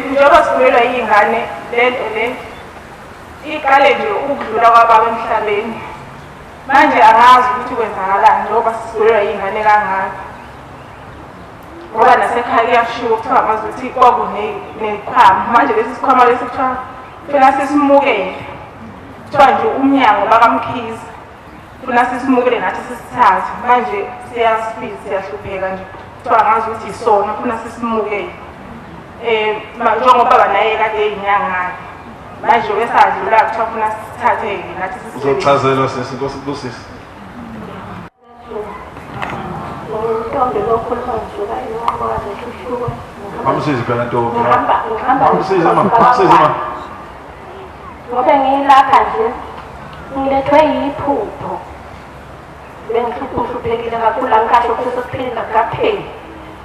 Njengoba sikhulelwa iy'ngane lento le iqale nje ukudlula kwababa emhlabeni. Manje angazi ukuthi kwenzakalani njengoba sikhulelwa iy'ngane kangaka. Ngoba nasekhaya kuyashiwo kuthiwa amazi ukuthi kwakunekhwama. Manje lesi sikhwama lesi kuthiwa funa sisimukele. Kuthiwa nje umnyango bakamkhize funa sisimukele nathi sisithathe. Manje siyahlupheka nje kuthiwa angazi ukuthi isona funa sisimukele. Njengoba baba naye kade eyinyanga-ke manje wesadlula kuthiwa funa sisithathe-ke nathi uzochazelwa sisi kusisi. Mamsize phela ntombi. Mamsize ma. Ngoba ngilapha nje ngilethwe yiphupho. Bengihluphekile kakhulu angikasho ukuthi sesiphilile kapheli.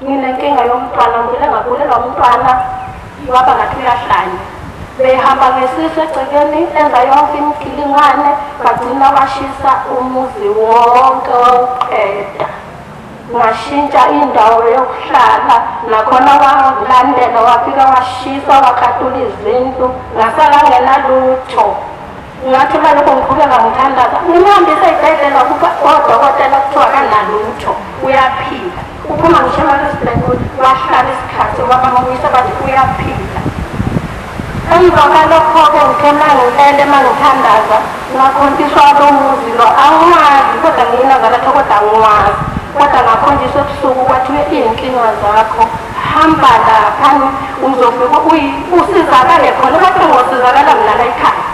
Nginenkinga yomntwana ngile ngakhulelwa umntwana waba ngathi uyahlanya. Behamba ngesisu egcekeni enza yonke imigilingane bagcina bashisa umuzi wonke wawuqeda. Washintsha indawo yokuhlala nakhona wangilandela wafika washisa wakhathula izindlu ngasala ngenalutho. Ngathi balokho ngiqhubeka ngithandaza ngimhambise esibhedlela odokotela kuthiwa kanalutho uyaphila. Uphuma ngisho emalesibhedlela wahlala isikhathi wabamuyisa bathi uyaphila. emva kalokho-ke ngithona ngilele uma ngithandaza ngakhonjiswa lomuzi lo angiwazi kodwa nginazalakho kodwa angiwazi kodwa ngakhonjiswa ebusuku kwathiwe iy'nkinga zakho hamba laphana uzofika usizakale khona kodwa ngosizakala mina la ekhaya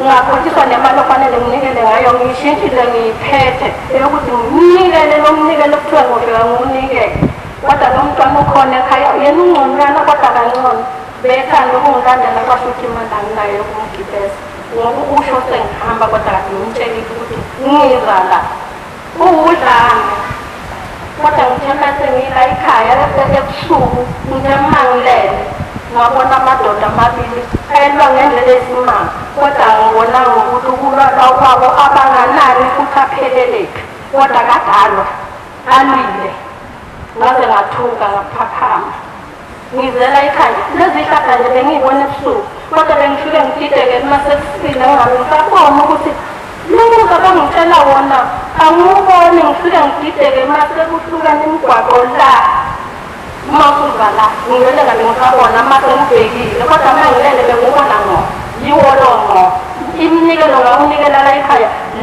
ngakhonjiswa nemali ofanele nginikele ngayo ngiyishintshile ngiyiphethe eyokuthi nginikele lo mnikelo kuthiwa ngofika ngiwunikele kodwa lo mntwana ukhona ekhaya yena ungconywana kodwa kancane bethanda ukungilandela kwasho ukuthi imali anginayo yokumgibeza ngoba usho sengihamba kodwa kade ngimtshelile ukuthi ngiza la uwudlame kodwa ngithemba sengila ekhaya ebusuku ngithemba ngilele ngabona amadoda amabili ayelwa ngendlela esimanga kodwa ngibona ngokuthi ukulala kwabo abanganani futhi apheleleke kodwa kadalwa alwile ngaze ngathuka ngaphaphama ngizela ekhaya lezi hlahla nje bengiyibona ebusuku kodwa bengifike ngidideke masesifile ngabe ngisabona ukuthi lomuzi abangitshela wona angiwuboni ngifike ngidideke masekuhlukana imigwaqo la masuza la ngivele ngabe ngisabona masengibhekile kodwa uma ngilele bengibona ngo yiwo lo ngo iminikelo ngawunikela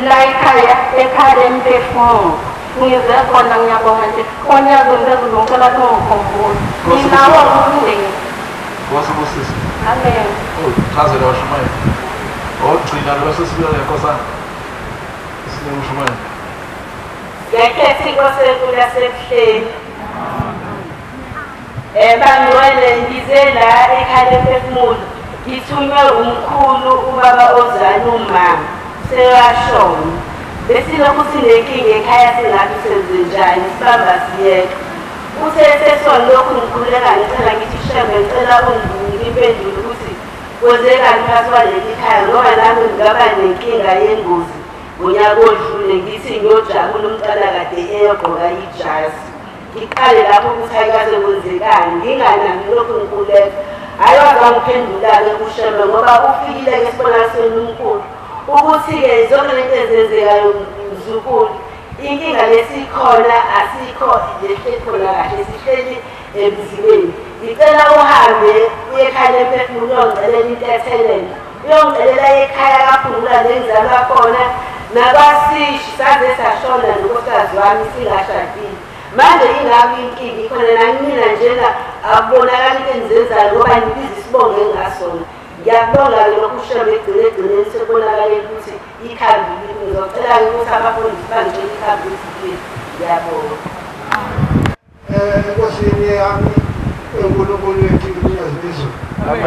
la ekhaya ekhaya lemphefumulo ngize khona ngiyabonga nje onyazweni bezilungisela lungikhumbula nginawo umndeni wasibusisi amen chazela washumayela ogcina bese sibuyela enkosana isile ushumayela ngekhethi inkosenkulu yasebuhleni bangcwele ngize la ekhaya lemphefumulo ngithunywe umkhulu ubaba ozana umama sewashona besilokhu sinenkinga ekhaya singathi senzenjani sibamba siyeka usesesona lokhu ngikhuleka ngicela ngithi shembe ngicela ungibike impendulo ukuthi kwenzekani phakathi kwaleli khaya ngoba nami ngingaba nenkinga yengozi ngonyaka odlule ngithi ngiyojabula umntwana kade eyogqoka ijazi ngiqale lapho ukuthi ayikaze kwenzekani nginganami lokhu ngikhuleka hhayi wazangiphendula-ke kushembe ngoba ufikile-ke esibonakalisweni umkhulu ukuthi-ke zonke lento ezenzekayo mzukulu inkinga lesikhona asikho lehleli khona kahle sihleli emzimeni ngicela uhambe uye ekhaya lemphefumulo uyongicelela into ethelele uyongicelela ekhaya kaphungula nengizalwa khona nakwasishi saze sashona nonkosikazi wami singashadile manje ingabi inkinga ikhona nangimina njena akubonakala into engizenzayo ngoba ngibiza isibongo engasona ngiyabonga-ke lokhu ushembe egcinegcineni sekubonakale ukuthi ikhambile ngizocela-ke ukuthi abafundisi bangitshela ikhambile isipili ngiyabonga enkosini yami enkulunkulu wethu kunyazibizulu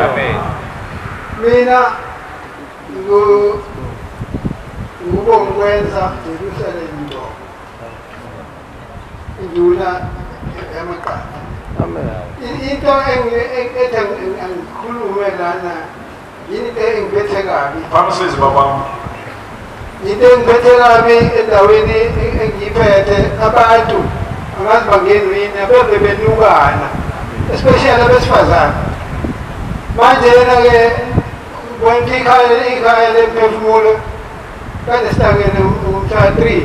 amen mina ngokwenza Jerusalem ndo induna yamaqanda into ethi angikhulume lana into engiphethe kabi phamisizi babam into engiphethe kabi endaweni engiyiphethe abantu angazi bangeni yini abebe benukana especially abesifazane manje yena-ke bonke ikhaya lemphefumulo kade sihlangene umhla 3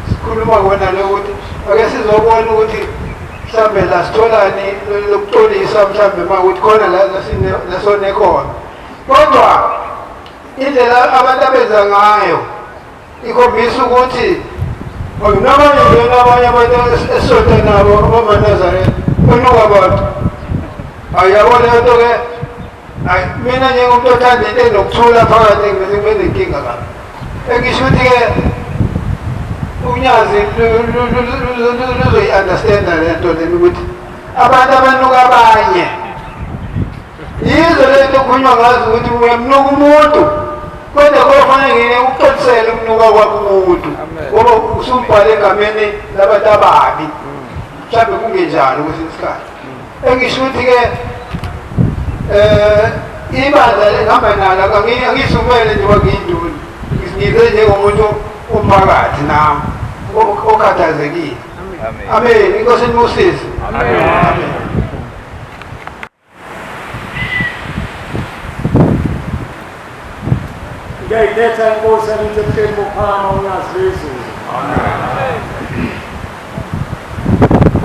sikhuluma kona lokuthi ake sizobona ukuthi mhlambe la sitholani lokuxolisa mhlambe uma ukuthi khona la sonekhona kodwa indlela abantu abenza ngayo ikhombisa ukuthi nabanye abantu esisonta nabo abamaNazaretha onuka abantu ayabona into-ke mina njengomuntu othanda into enokuthula phakathi ngibe nenkinga kabi engisho ukuthi-ke unyazi luzoyi-understanda le nto lena ukuthi abantu abanuka abanye yizo le nto kukhulunywa ngazo ukuthi uyamnuka umuntu kodwa kofanele ngine uqolisele ukunuka kwakho umuntu ngoba usumbhale egameni labantu ababi mhlawumbe kungenjalo kwesinye isikhathi engisho ukuthi-ke ibandla lihamba nalo angisumele njengoba ngiyinduna ngize njengomuntu umphakathi nami okhathazekile amen inkosi nimusisi amen ngiyayiletha inkosi yanithi ebuhleni bophana unyazi lwezulu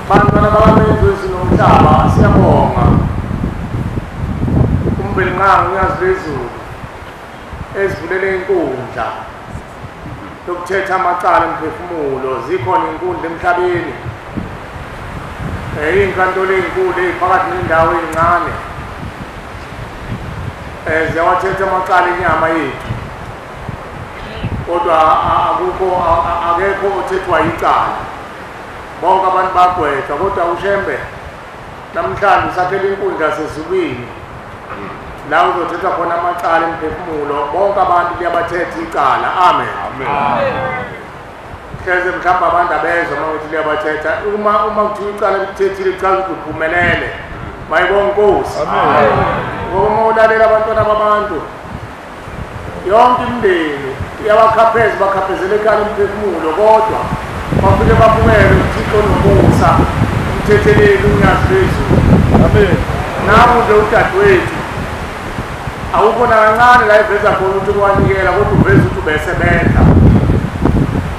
bantwana bakamenzi wezulu nomhlaba siyabonga umbelingqa inyanga uyaziphezulu ezivulele inkundla yokuthetha amacala emphefumulo zikhona inkundla emhlabeni inkantolo ezinkulu eziphakathi nendawo ezincane ziyawathetha amacala enyama yethu kodwa akekho othethwa icala bonke abantu bagwetha kodwa ushembe namhlanje usakhele inkundla sezulwini la uzothetha khona amacala emphefumulo bonke abantu liyabathetha icala amen hleze mhlawumbe abantu abezwa uma ukuthi liyabathetha uma kuthiwa icala lithethile licala ukuthi uphumelele mayibonge Nkosi ngoba uma ulalela abantwana babantu yonke imindeni iyabakhapheza bakhaphezela icala emphefumulo kodwa bafike baphumele uThixo nomusa umthetheleli unyazi phezulu amen namu nje udadewethu awukho nakancane la iveza khona ukuthi ukwanikela kodwa uveza ukuthi ubesebenza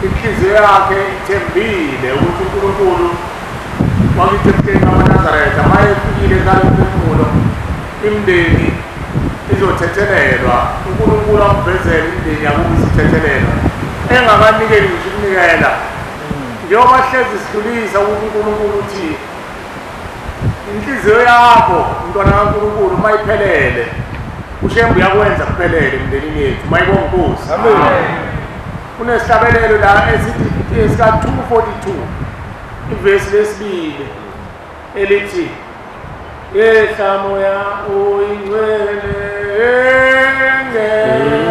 inhliziyo yakhe ithembile ukuthi uNkulunkulu wakithembeni amaNazaretha uma efikile ecala emphefumulo imindeni izothethelelwa uNkulunkulu amvezele imindeni yakubo isithethelelwa engakanikeli ngisho ukunikela njengoba hlezi sidlulisa uNkulunkulu uthi inhliziyo yakho mntwana kaNkulunkulu uma iphelele ushembu yakwenza kuphelele emndenini yethu mayibonge Nkosi amen kunesihlabelelo la esithi esika 242 ivesi lesibili elithi yehlamoya uyingcwele engena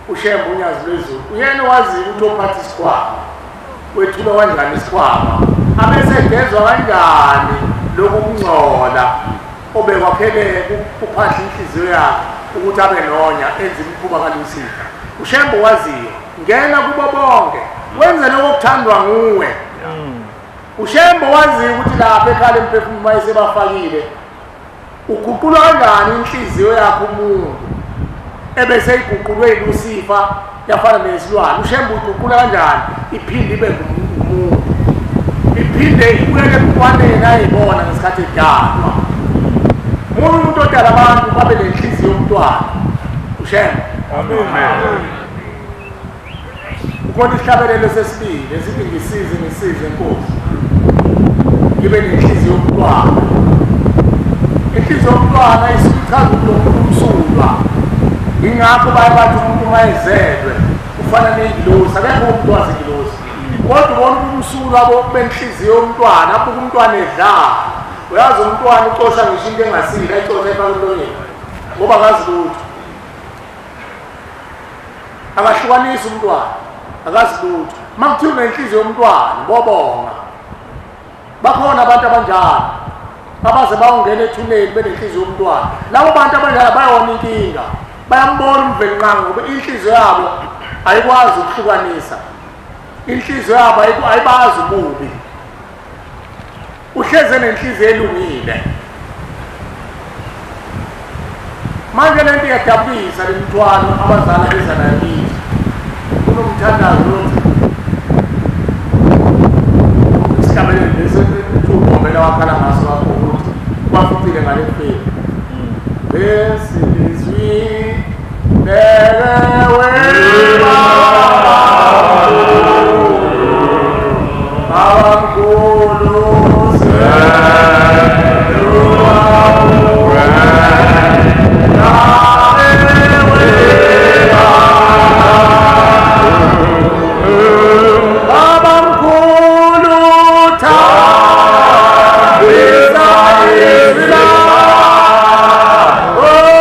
ushembu unyazi lwezulu uyena wazi ukuthi ophatha isikhwama wethula kanjani isikhwama abesegezwa kanjani lokungcola obekwaphele kuphahla inhliziyo yakhe ukuthi abe nonya enze imikhuba kaLucifer ushembu waziyo ngena kubo bonke wenze lokuthandwa nguwe ushembu waziyo ukuthi lapha ekhaya emphefumulo mayesebafakile uguqula kanjani inhliziyo yakhe umuntu ebese iguqulwe yiLucifer yafana nesilwane ushembu uguqula kanjani iphinde ibe ngumuntu iphinde ibuyele kubantwana ayibona ngesikhathi edalwa umuntu odala abantu babe nenhliziyo yomntwana ushembu amen ukhona isihlabelelo sesibili esithi ngisize Nkosi ngibe nenhliziyo yomntwana inhliziyo yomntwana isichaza umuntu umsulwa ingakho bayabathi umuntu mayezelwe ufana nengilosi akekho umuntu wazingilosi kodwa ubona umsulwa benhliziyo yomntwana abuka umntwana edlala uyazi umntwana ucosha ngisho into engasile ayicosha efaka emlonyeni ngoba akazi lutho akahlukanisa umntwana akazi lutho uma kuthiwa unenhliziyo yomntwana bobonga bakhona abantu abanjalo abaze bawungena ethuneni benenhliziyo yomntwana labo bantu abanjalo bayona inkinga bayambona umvelinqangi ngoba inhliziyo yabo ayikwazi ukuhlukanisa inhliziyo yabo ayibazi ububi uhleze nenhliziyo elungile manje lento iyadabulisa le mthwalo abazali beza nayo kithi kunomthandazo lothi isihlabelelo lesi ugombela wakhala ngaso wakho ukuthi kwaficile ngale mfeni besilizwi Oh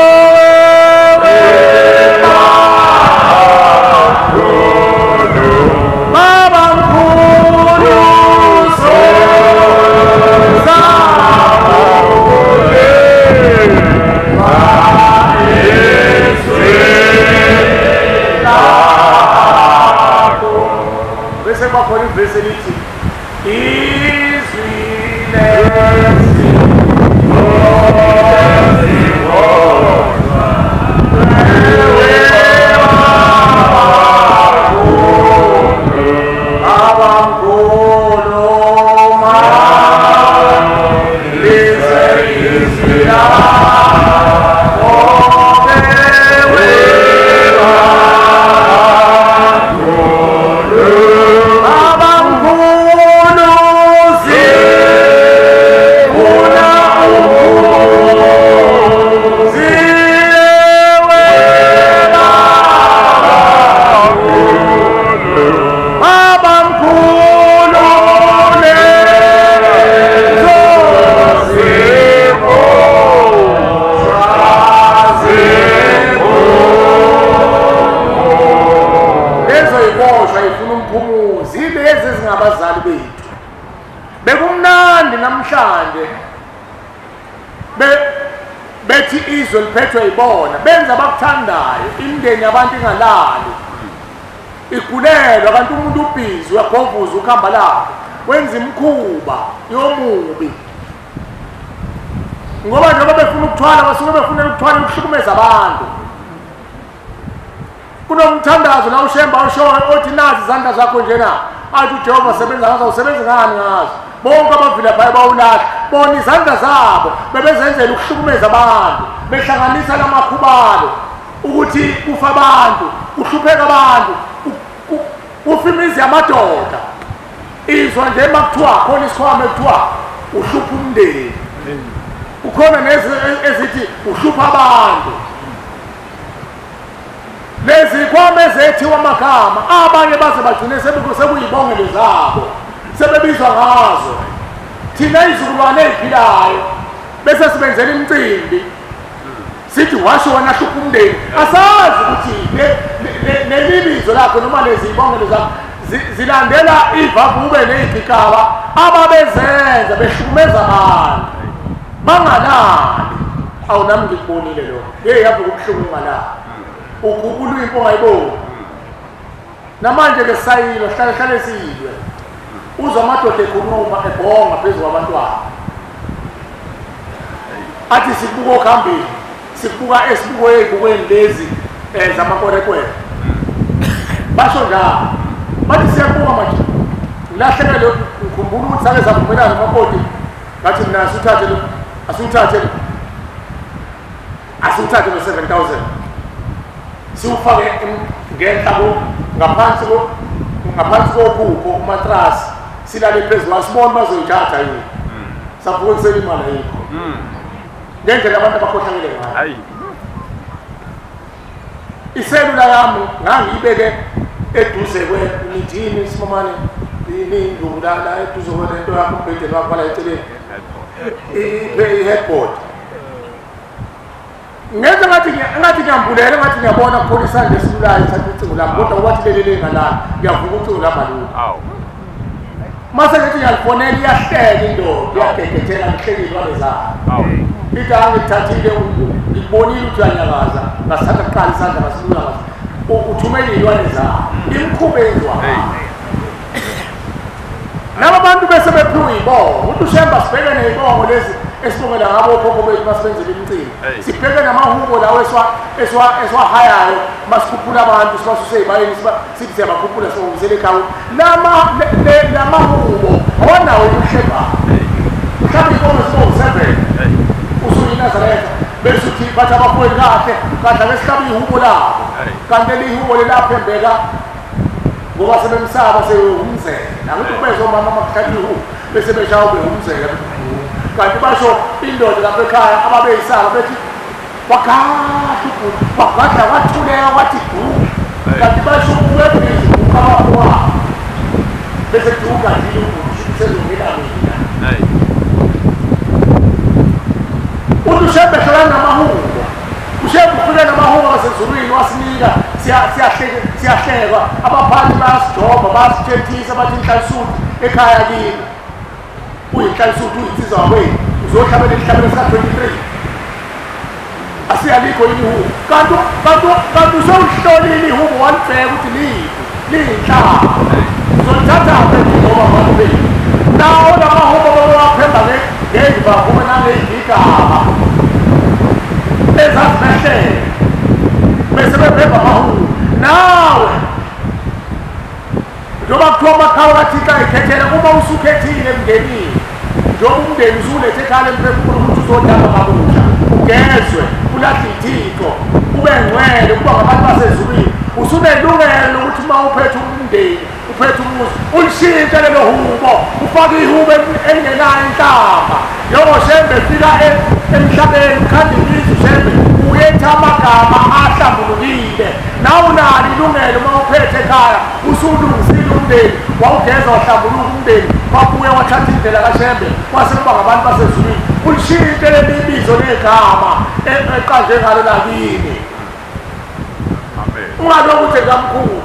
bethi izwe liphethwe yibona benza abakuthandayo imindeni yabantu ingalali igulelwa kanti umuntu ubhizi uyagovuza ukuhamba lakhe wenza imikhuba yomubi ngoba njengoba befuna ukuthwala basuke befunela ukuthwala ukuhlukumeza abantu kunomthandazo la ushemba ushoyo othi nazi izandla zakho njena athi uJehova sebenza ngazo usebenza ngani ngazo bonke abavila phaya bawulahla bona izandla zabo bebezenzela ukuhlukumeza abantu behlanganisa lamakhubalo ukuthi kufa abantu kuhlupheka abantu kufa imizi yamadoda izwa nje makuthiwa khona isikhwama ekuthiwa uhlupha umndeni ukhona ezithi uhlupha abantu lezi kwame zethiwa amagama abanye baze bagcine sekuyibongelo zabo sebebizwa ngazo thina izizukulwane eziphilayo bese sibenzela imicimbi sithi washo wena hlupha umndeni asazi ukuthi nelibizo lakho noma lezi ibongelo zakho zilandela ivavube nezigaba ababezenza behlukumeza abantu bangalali awunami ngikubonile lo yavuka ubuhlungu ngalala ukubulwa impunga ayiboni namanje ke sayilo hlale siyilwe uzwa amadoda ekhuluma ebonga phezu kwabantwana athi sibuka okuhambeni sibuka esibuko ey'bukweni lezi zamakorekwere basho njalo bathi siyabuka manje lahlekele ngikhumbula ukuthi sake savumelana nomakoti ngathi mina asiwuthathe lo-7,000 siwufake ngenhla ngaphansi kokhukho umatrasi silale phezulu asibone bazoyithatha yini savuke kusele imali ayikho ngendlela abantu abakhohlakele ngayo iselula yami ngangiyibeke eduze kwemithini simamane indlubu la eduze kwento yakho umbhedeni wakho la eceleni i-headboard ngenza ngathi ngiyambulela ngathi ngiyabona khona isandla esilulayo ithatha ucingo lami kodwa kwathi lelele ngalana ngiyavuka ucingo lami alula mase ngithi ngiyalifonela iyahleka indoda iyagegethela ngihlekile iy'lwane zayo ithi angithathile ngikubonile ukuthi uyanyakaza ngasithatha kuqala isandla ngasilula uthumele iy'lwane zayo imikhuba enziwayo nabo abantu bese bephiwe iy'bongo ukuthi ushemba sibheke ney'bongo lezi esibongela ngabo okhokho bethu basebenzela imicimbi sibheke namahubo lawo esiwahayayo masikhuphula abantu sibasuse ey'bayeni sithi siyabakhuphula siwabuyisele ekhaya lamahubo awanawo ushembayo mhlawumbe iy'bongo ezibo-7 usuyinazaretha bese uthi bathi abafowethu kahle besihlabe ihubo labo kanti elihubo lelaphembeka ngoba sebemsaba sewumzela ukuthi ubezomama amakuhlatha ihubo bese beshawa bewumzela kanti basho indoda lapha ekhaya ababeyisaba bethi wagadla wathuleka wathi kanti basho ubebhizi ukabafowabo bese kuthi ugadile sezongela mina uthi ushembe hlala namahubo ushembe ufike namahubo asezulwini wasinika siyahlekwa abaphathi bayasijoba bayasithethisa bathi inhlansuthi ekhaya kini uyinhlansuthi uyinsizwa wakwethu uzohlabela elihlabela sika-23 asiyalikho yini ihubo kanti usewuhlolile ihubo walibheka ukuthi liyinhlaba uzolithathaphe ngoba bantu bethu nawo lamahubo babewaphemba ngey'vavume nangey'gigaba ezazimehlele bese bephemba amahubo nawe njengoba kuthiwa amakhawu kathixo ayikhethela uma usukhethile emndenini njengoba umndeni usulethe ekhaya emphefumulo ukuthi uzodala kabusha ugezwe ulahle ithixo ube ngcwele kuba ngabantu basezulwini usunelungelo ukuthi uma uphethe umndeni uphethe umuzi ulishintshe lelo hubo ufake ihubo engenayo inhlamba yongo Shembe fika emhlabeni ukhanda ilizwi Shembe uyetha amagama ahlambulukile nawe unalo ilungelo uma uphethe ekhaya usulungisile umndeni wawugeza wahlambuluka umndeni wabuye wathatha indlela kaShembe kwase kuba ngabantu basezulwini ulishintshe leli bizo negama eqanjwe ngalo lakini ungalokhu uthi kamkhulu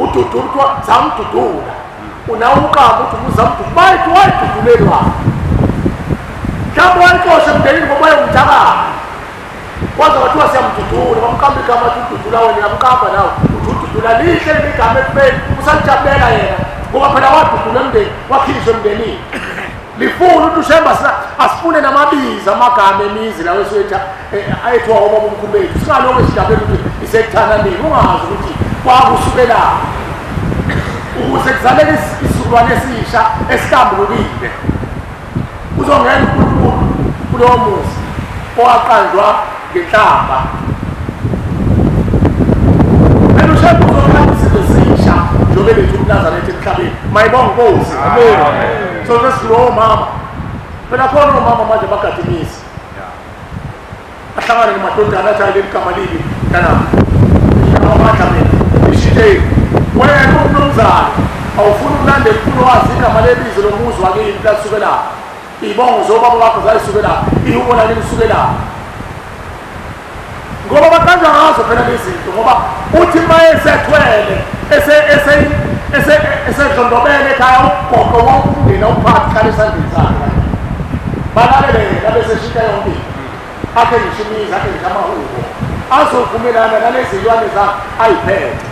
ududulwa zamdudula unawuqamba ukuthi uzamdudula bayithi wayidudulelwa mhlawumbe wayixoshe emndenini ngoba wayengumthakazi kwaze kwathiwa siyamdudula bamqamba igama athi ududula wena uyamqamba nawe uthi ududula lihle ligama ekubeni usalijabulela yena ngoba phela wadudula emndeni wakhishwa emndenini lifuna ukuthi uShembe asifune namabizo amagama emizi lawo eswethu ayethiwa obaba omkhulu singaloko esidabeni ukuthi isekuthana nini ungazi ukuthi kwakusukela ukuze kuzaleke isizukulwane esisha esihlambulukile uzongena uNkulunkulu kulowo muzi owaqanjwa ngenhlamba wena uShembe uzokhanda izinto ezisha njengoba lethu uNazaretha emhlabeni mayibonge Nkosi amen so sesilowo mama phela khona umama manje bagadimisi ahlangane nemadodana athi ayile igama libi kanami amandla mina ishithe wena umnumzane awufuna ukulanda enkulu wazi igama lebizo lomuzi wakini lasukela ibongo zobaba bakho zayisukela ihubo lali lisukela ngoba bakanjwa ngazo phela lezi zinto ngoba uthi mayesethwele esedlondobele ekhaya ugogo wonke umndeni awuphathi khala esandleni sakhe balalele labeseshita yonke akhe ngishimiza akhe ngishamahubo azovumelana nalezi zilwane zakhe ayiphethe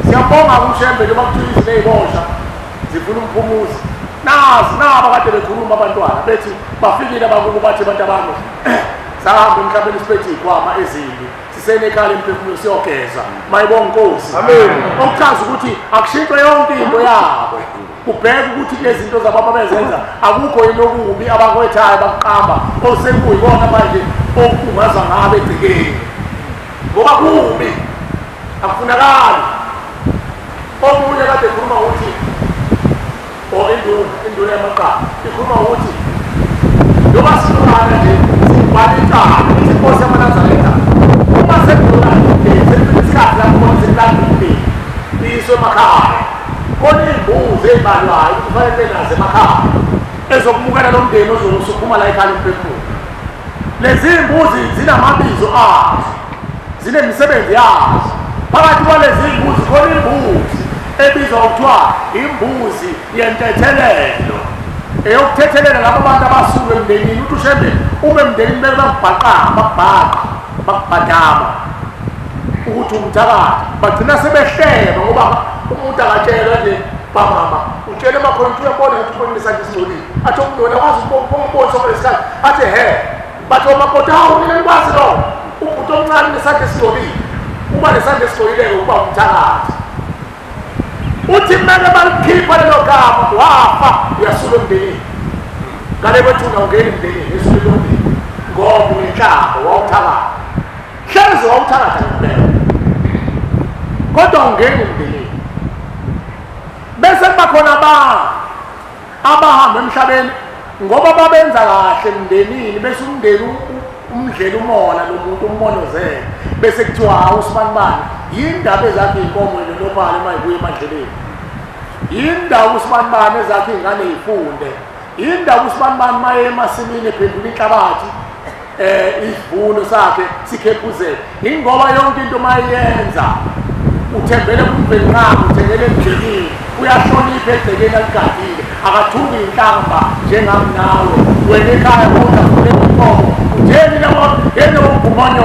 siyabonga kuShembe njengoba kuthiwa izile ey'bosha zifuna umphumuzi nazi naba kade bekhuluma abantwana bethi bafikile abakubo bathi abantu abami sahamba emhlabeni siphethe iy'khwama ezimbi sisenekhala emphefumulweni siyogeza mayibonge Nkosi amen okuchaza ukuthi akushintshwe yonke into yabo ubheke ukuthi lezi zinto zababa bezenza akukho yini okubi abakwethayo bakuqamba osekuyibona manje okungaza ngabe egcikeni ngoba kubi akufunakali omunye kade ekhuluma ukuthi induna yamaqaba ikhuluma ukuthi noma silulana nje sibalekala ithi Nkosi yamaNazaretha uma sekudlula isikhathi lapho sekulangile iswe emakhaya khona iy'mbuzi ey'balwayo ukuthi kufanele nazo emakhaya ezokumukela lo mndeni ozosuphuma la ekhaya emphefumulo lezi mbuzi zinamabizo azo zinemisebenzi yazo phakathi kwalezi mbuzi khona imbuzi ebizwa kuthiwa imbuzi yentethelelo eyokuthethelela labo bantu abasuke emndenini ukuthi uShembe ube emndenini beke bakubhadama ukuthi umthakathi bagcina sebehleba ngoba umuntu akatshelwa nje bamama utshele emakhona ukuthi uyabona ukuthi ubona nesandla esingcolile athi umntwana wazi ukubona sokuba lesikhathi athi bathi omakoti hawu mina ngikwazi lo umuntu omncane nesandla esingcolile uba nesandla esingcolile-ke ukuba umthakathi uthi mele balikhipha lelo gama wafa uyasuka emndenini ngale kwethuna ungena emndenini esuke lomndeni ngoba unenhlamba wawuthakatha hlezi wawuthakatha ngempela kodwa ungena emndenini bese bakhona abahamba emhlabeni ngoba babenza kahle emndenini bese umndeni umdlela umona lo muntu ummonozele bese kuthiwa uSibanibani yindaba ezakhe iy'nkomo nelophala emayibuye emandleleni yindawo uSibanibani ezakhe iy'ngane y'funde yindawo uSibanibani maye emasimini ephendula inhlabathi isivuno sakhe sikhephuzele yingoba yonke into mayenza uthembele kumvenqamo uthengele emdlenini uyahlonipha egcekeni aligadile akathuki inhlamba njengami nawe wena ekhaya kodwa fune inkomo utheni yena womgumonyo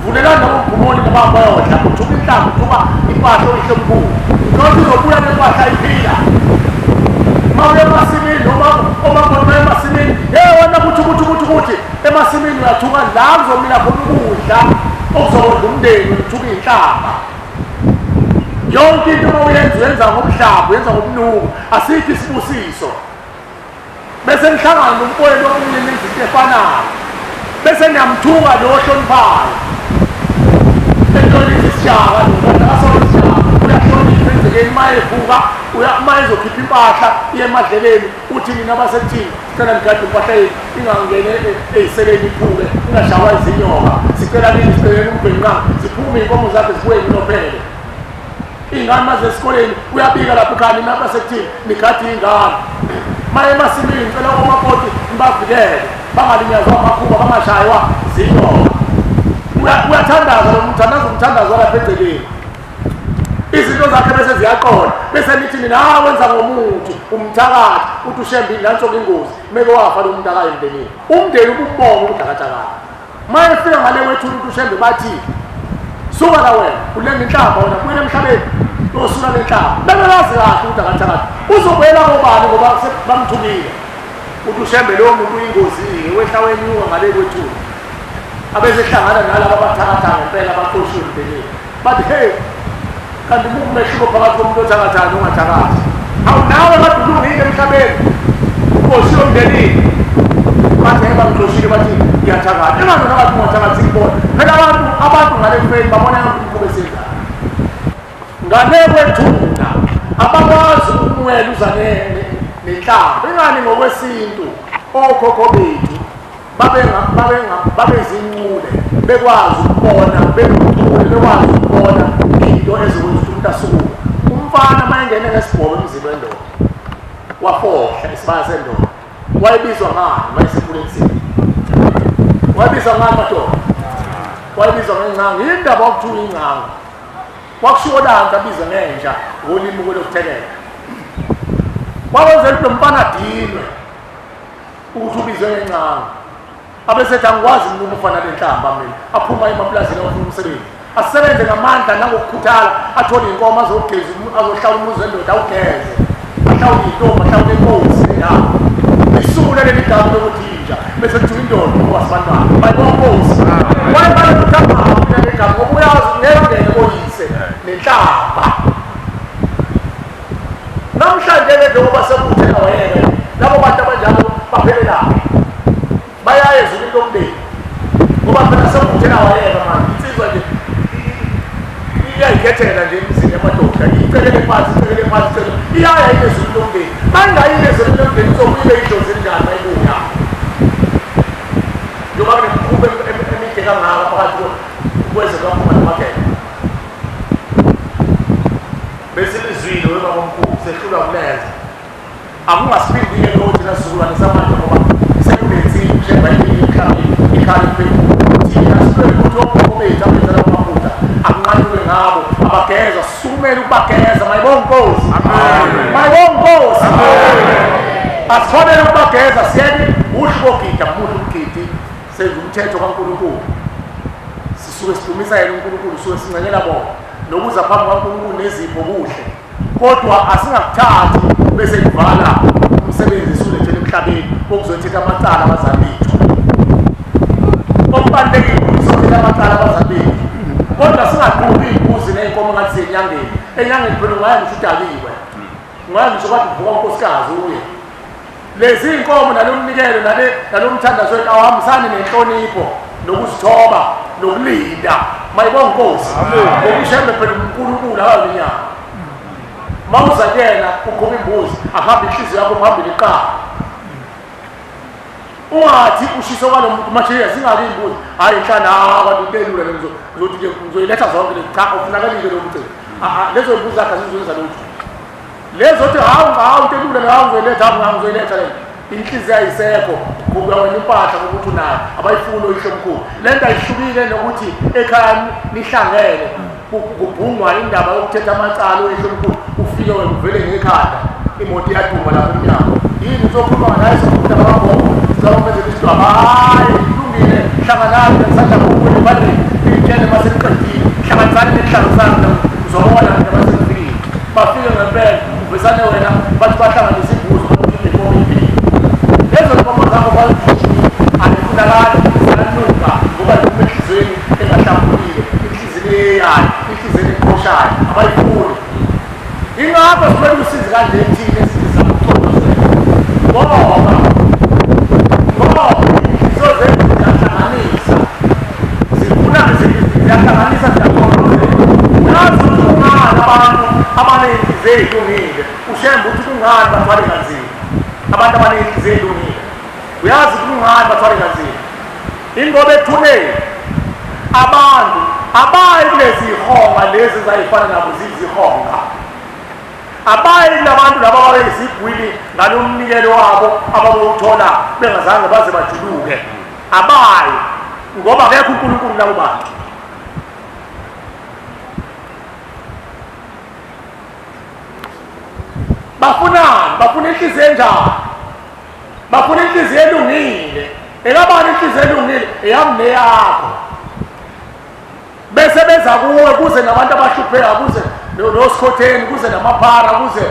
vulelani nabomgumoni nababayodla uthuka inhlamba uthuka impahla oyihle mkhulu nothi uzobuya nempahla iphila mawuye emasimini noma omakoti emasimini wena kuthi emasimini uyathuka la kuzomila khona ukudla okuzokudla umndeni uthuka inhlamba yonke into uyenza ngomhlaba uyenza ngomnuko asikho isibusiso bese nihlangana nomfowenu omunye nenza into efanayo bese niyamthuka lo ohloniphayo enhlonipha isishaka nomuntu akasolishaka uyahlonipha enzekeni uma evuka uma ezokhipha impahla iye emadleleni uthi nina abasekuthini sicela ngigade impahla yethu ingangene eyiseleni iphuke ingashawa izinyoka sicela nini siceleni umbhenqanga ziphume iy'nkomo zakhe zibuye nginophele iy'ngane maze esikoleni uyabika lapho ekhaya nina abasekuthini nigade iy'ngane maye emasimini ngicela omakoti nibavikele bangalinyazwa amakhuba bangashaywa zinyoka uyathandaza lo muntu umthandazo lapha egceleni izinto zakhe bese ziyaqola bese nithi nina wenza ngomuntu umthakathi uthi ushembe nantsoko ingozi meke wafa lo muntu akaye emndenini umndeni ububonga ukudlakathakala maye efika ngale wethu uthi ushembe bathi suka la wena ulenga inhlamba wena kuyele emhlabeni yosula le nhlamba bengelazi kahle udlakathakala uzobuyela kobani ngoba bamthukile uthi ushembe lowo muntu uyingozi-ke wehla wenyuka ngale kwethu abese hlangana nalabo abathakatha ngempela abaqoshile emndenini bathi hey kanti umehluko phakathi komuntu othakathana nongathakathi hawu nawe kade ulungile emhlabeni uqoshiwe emndenini bathi bamxoshile bathi ngiyathakatha engazona kathi ungathakathi ikubona phela abantu ngale mfeni babona umkhuba esenzayo ngale kwethuna abakwazi ukumwela uza nenhlamba ingani ngokwesintu okhokho bethu babezincule bekwazi ukubona bekwazi ukubona into ezokwenza ukuthi umuntu asukume umfana uma engene ngesibhobo emzini wendoda wafohla isibaya sendoda wayebizwa ngani uma esekhulensini wayebizwa ngani madoda wayebizwa ngencango yindaba wakuthiwa incango kwakushiwo lanto abizwa ngenja ngolimi lokuthelela wakwenzela ukuthi umfana adinwe ukuthi ubizwe ngencango abesethi angikwazi mina umfana lenhlamba mina aphuma emapulazini afuna umsebenzi asebenze ngamandla nangokukhuthala athole inkomo azogeza azohlawula umuzi wendoda awugeze ahlawule intombi ahlawule inkosi ya isule leli gama lokuthi inja bese kuthiwa indoda wasibantwana bayibonkosi wayebale kuthambayo leli gama ngoba uyazi ngeke ngene koyise nenhlamba namhlanje-ke njengoba sekuthela wayeke labo bantu abanjalo baphelelaphi bayayenza into omndeni ngoba phela sekuthela wayeka manje insizwa nje iyayikhethela nje emzini yamadoda icelele phansi iyaya ilezwi lomndeni bangayilezwi lomndeni sokuyibe idlozi elinjani mayibuya njengoba kunemikhuba emide kangaka phakathi kwezwe kaphuma nomakela bese lizwile webabomkhulu sehlulwa kulenza akungasiphindiye lokuthi nasizukulwane samanje ngoba sekunenzile njengoba ikhala imphefumulo thina sibele ukuthi okhokho bethu abenzela amaphutha akunqanyulwe ngabo abageza sukumele ukubageza mayibonkosi mayibonkosi asifanele ukubageza siyeke uhle bogida muhle umgidi senza umthetho kaNkulunkulu sisuke sidumisa yena uNkulunkulu suke sincenyela bona nokuza phambi kwaNkulunkulu nezipho kuhle kodwa asingakuthathi bese kuvala umsebenzi esulethele emhlabeni okuzothetha amacala abazali bethu okubalulekile ukuthi sothetha amacala abazali bethu kodwa singaqhubi iy'mbuzi ney'nkomo ngathi senyangeni enyangeni phela ungaya ngisho udaliwe ungaya ngisho kade uvuka unkosikazi uye lezi iy'nkomo nalo mnikelo nalo mthandazo wethu awuhambisani nenhlonipho nokuzithoba nokulinda mayibonga Nkosi ngokushembe phela uNkulunkulu akalinyanga mawuza kuyena ukhoma imbuzi ahamba inhliziyo yakho phambili iqala ungathi ushiso kwalo muntu manje zingaki imbuzi hayi inhlana abantu belula ngizothi nje ngizoyiletha zonke le cha ufunakalile lo muntu lezo imbuzi zakhe zizoyenza lutho lezo thi hawu ntelula la ngizoyiletha ngizoyiletha le inhliziyo ayisekho ngoba wena impahla ukuthi unayo abayifuni oyihle omkhulu lento ayihlukile nokuthi ekhaya nihlangene kubhungwa indaba yokuthetha amacala oyihle omkhulu ufike wena uvele ngekhanda imoto iyaduma lapha emnyango yini uzokhuluma ngayo sokuthi ababo sizawumenza ukuthi hayi kulungile hlanganani ngisanda ukule bale ngitshele masekuqedile hlanganisani nehlanganisana uzobona nabasefikile bafike ngempela uvesane wena bathi bahlanganisa imbuzo ukuthi inkomo impilo lezo nkomo zakho ayifunakali zananuka ngoba enhliziyweni engahlambulile inhliziyo eyayo inhliziyo eqoshayo abayifuni simele usize kanje ethile esiza ukuxokozela ngoba ziyahlanganisa zifuna ziyahlanganisa ziyaxokozela uyazi ukuthi kungani abantu abaney'nhliziyo ey'lungile ushembe ukuthi kungani bathwale kanzima abantu abaney'nhliziyo ey'lungile uyazi ukuthi kungani bathwale kanzima ingoba ethuneni abantu abayi kulezi ihonga lezi zayifana nabo zizihonga abayi labantu laba babeyizigwili ngalo mnikelo wabo ababewuthola bengazange baze bajuluke abayi ngoba akekho uNkulunkulu labo bantu bafunani bafuna inhliziyo enjani bafuna inhliziyo elungile ekabani inhliziyo elungile eyami neyakho bese beza kuwe kuze nabantu abahlupheka kuze nosikhotheni kuze namaphara kuze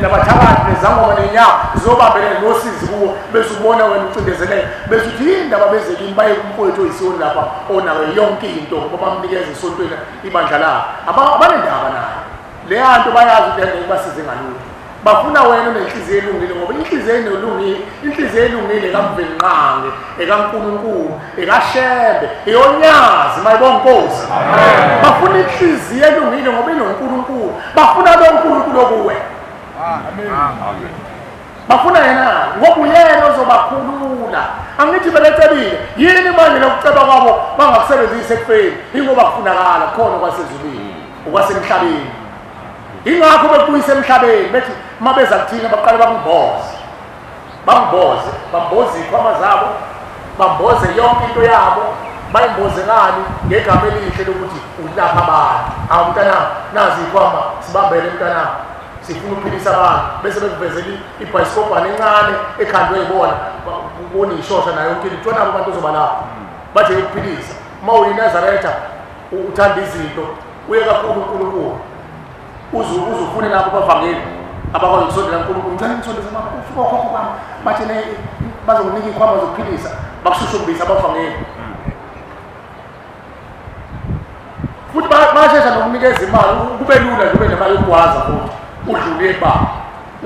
nabathakathi nezangoma nenyawo zizobambelele nosizi kuwo bese ubona wena ucindezeleka bese uthi yini indaba bezekini baye kumfowethu oyisoni lapha onayo yonke into ngoba bamnikeza esontweni ibandla labo abanendaba nayo leya nto bayazi ukuthi basize ngalutho bafuna wena nenhliziyo elungile ngoba inhliziyo enolungile inhliziyo elungile ekamvenqange ekaNkulunkulu ekashembe eyonyazi mayibonga Nkosi bafuna inhliziyo elungile ngoba inoNkulunkulu bafuna lo nkulunkulu okuwe amen bafuna yena ngoba uyena ozobakhulula angithi belecebile yini manje lokuceba kwabo bangakusebenzisa ekufeni ingoba kufunakala khona kwasezulwini okwasemhlabeni ingakho bekuyise emhlabeni bethi mabeza kuthina baqale bamboze bamboze ikhwama zabo bamboze yonke into yabo bayimboze ngani ngegama elihle lokuthi ulapha abantu awumntana nazi ikhwama sibambele mntana sifuna ukuphilisa abantu bese bekuvezela ibhayisikobhana encane ekhandwe yibona ubona ishosha nayo yonke into nabo abantu ozoba lapho bathi ukuphilisa uma uyiNazaretha uthanda izinto uye kakhulu uNkulunkulu uzufune lapho bavangeli abakwazi ukusondela uNkulunkulu ngicela ngisondeze ufike okhokho bami bathi bazokunika ikhwama zokuphilisa bakushushumbisa abavangeli futhi bashesha nokunikeza imali kube lula kube nemali yokugwaza futhi udlule baba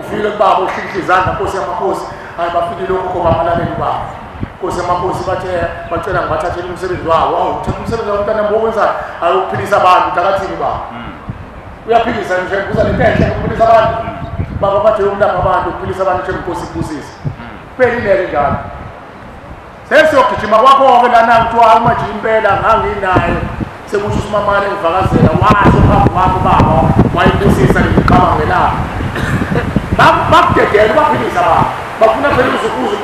ufike kubaba uhlikihla izandla Nkosi yamakhosi hayi bafikile okhokho bamalaleli baba Nkosi yamakhosi bacela ngibathathele umsebenzi wawo uthatha umsebenzi womntana mbowenzayo ayokuphilisa abantu takathini baba uyaphilisa nje kuza lenhle ukuphilisa abantu baba bathe umlapha abantu ukuphilisa abantu nje Nkosi ibusise kuphelile njalo sesiyogijima kwakho-ke lana kuthiwa manje impela nganginayo sekusho uSimamane ngivakazela washo phambi kwakho baba wayibusisa leziqabangelapho bakudedela baphilisa abantu bafuna phela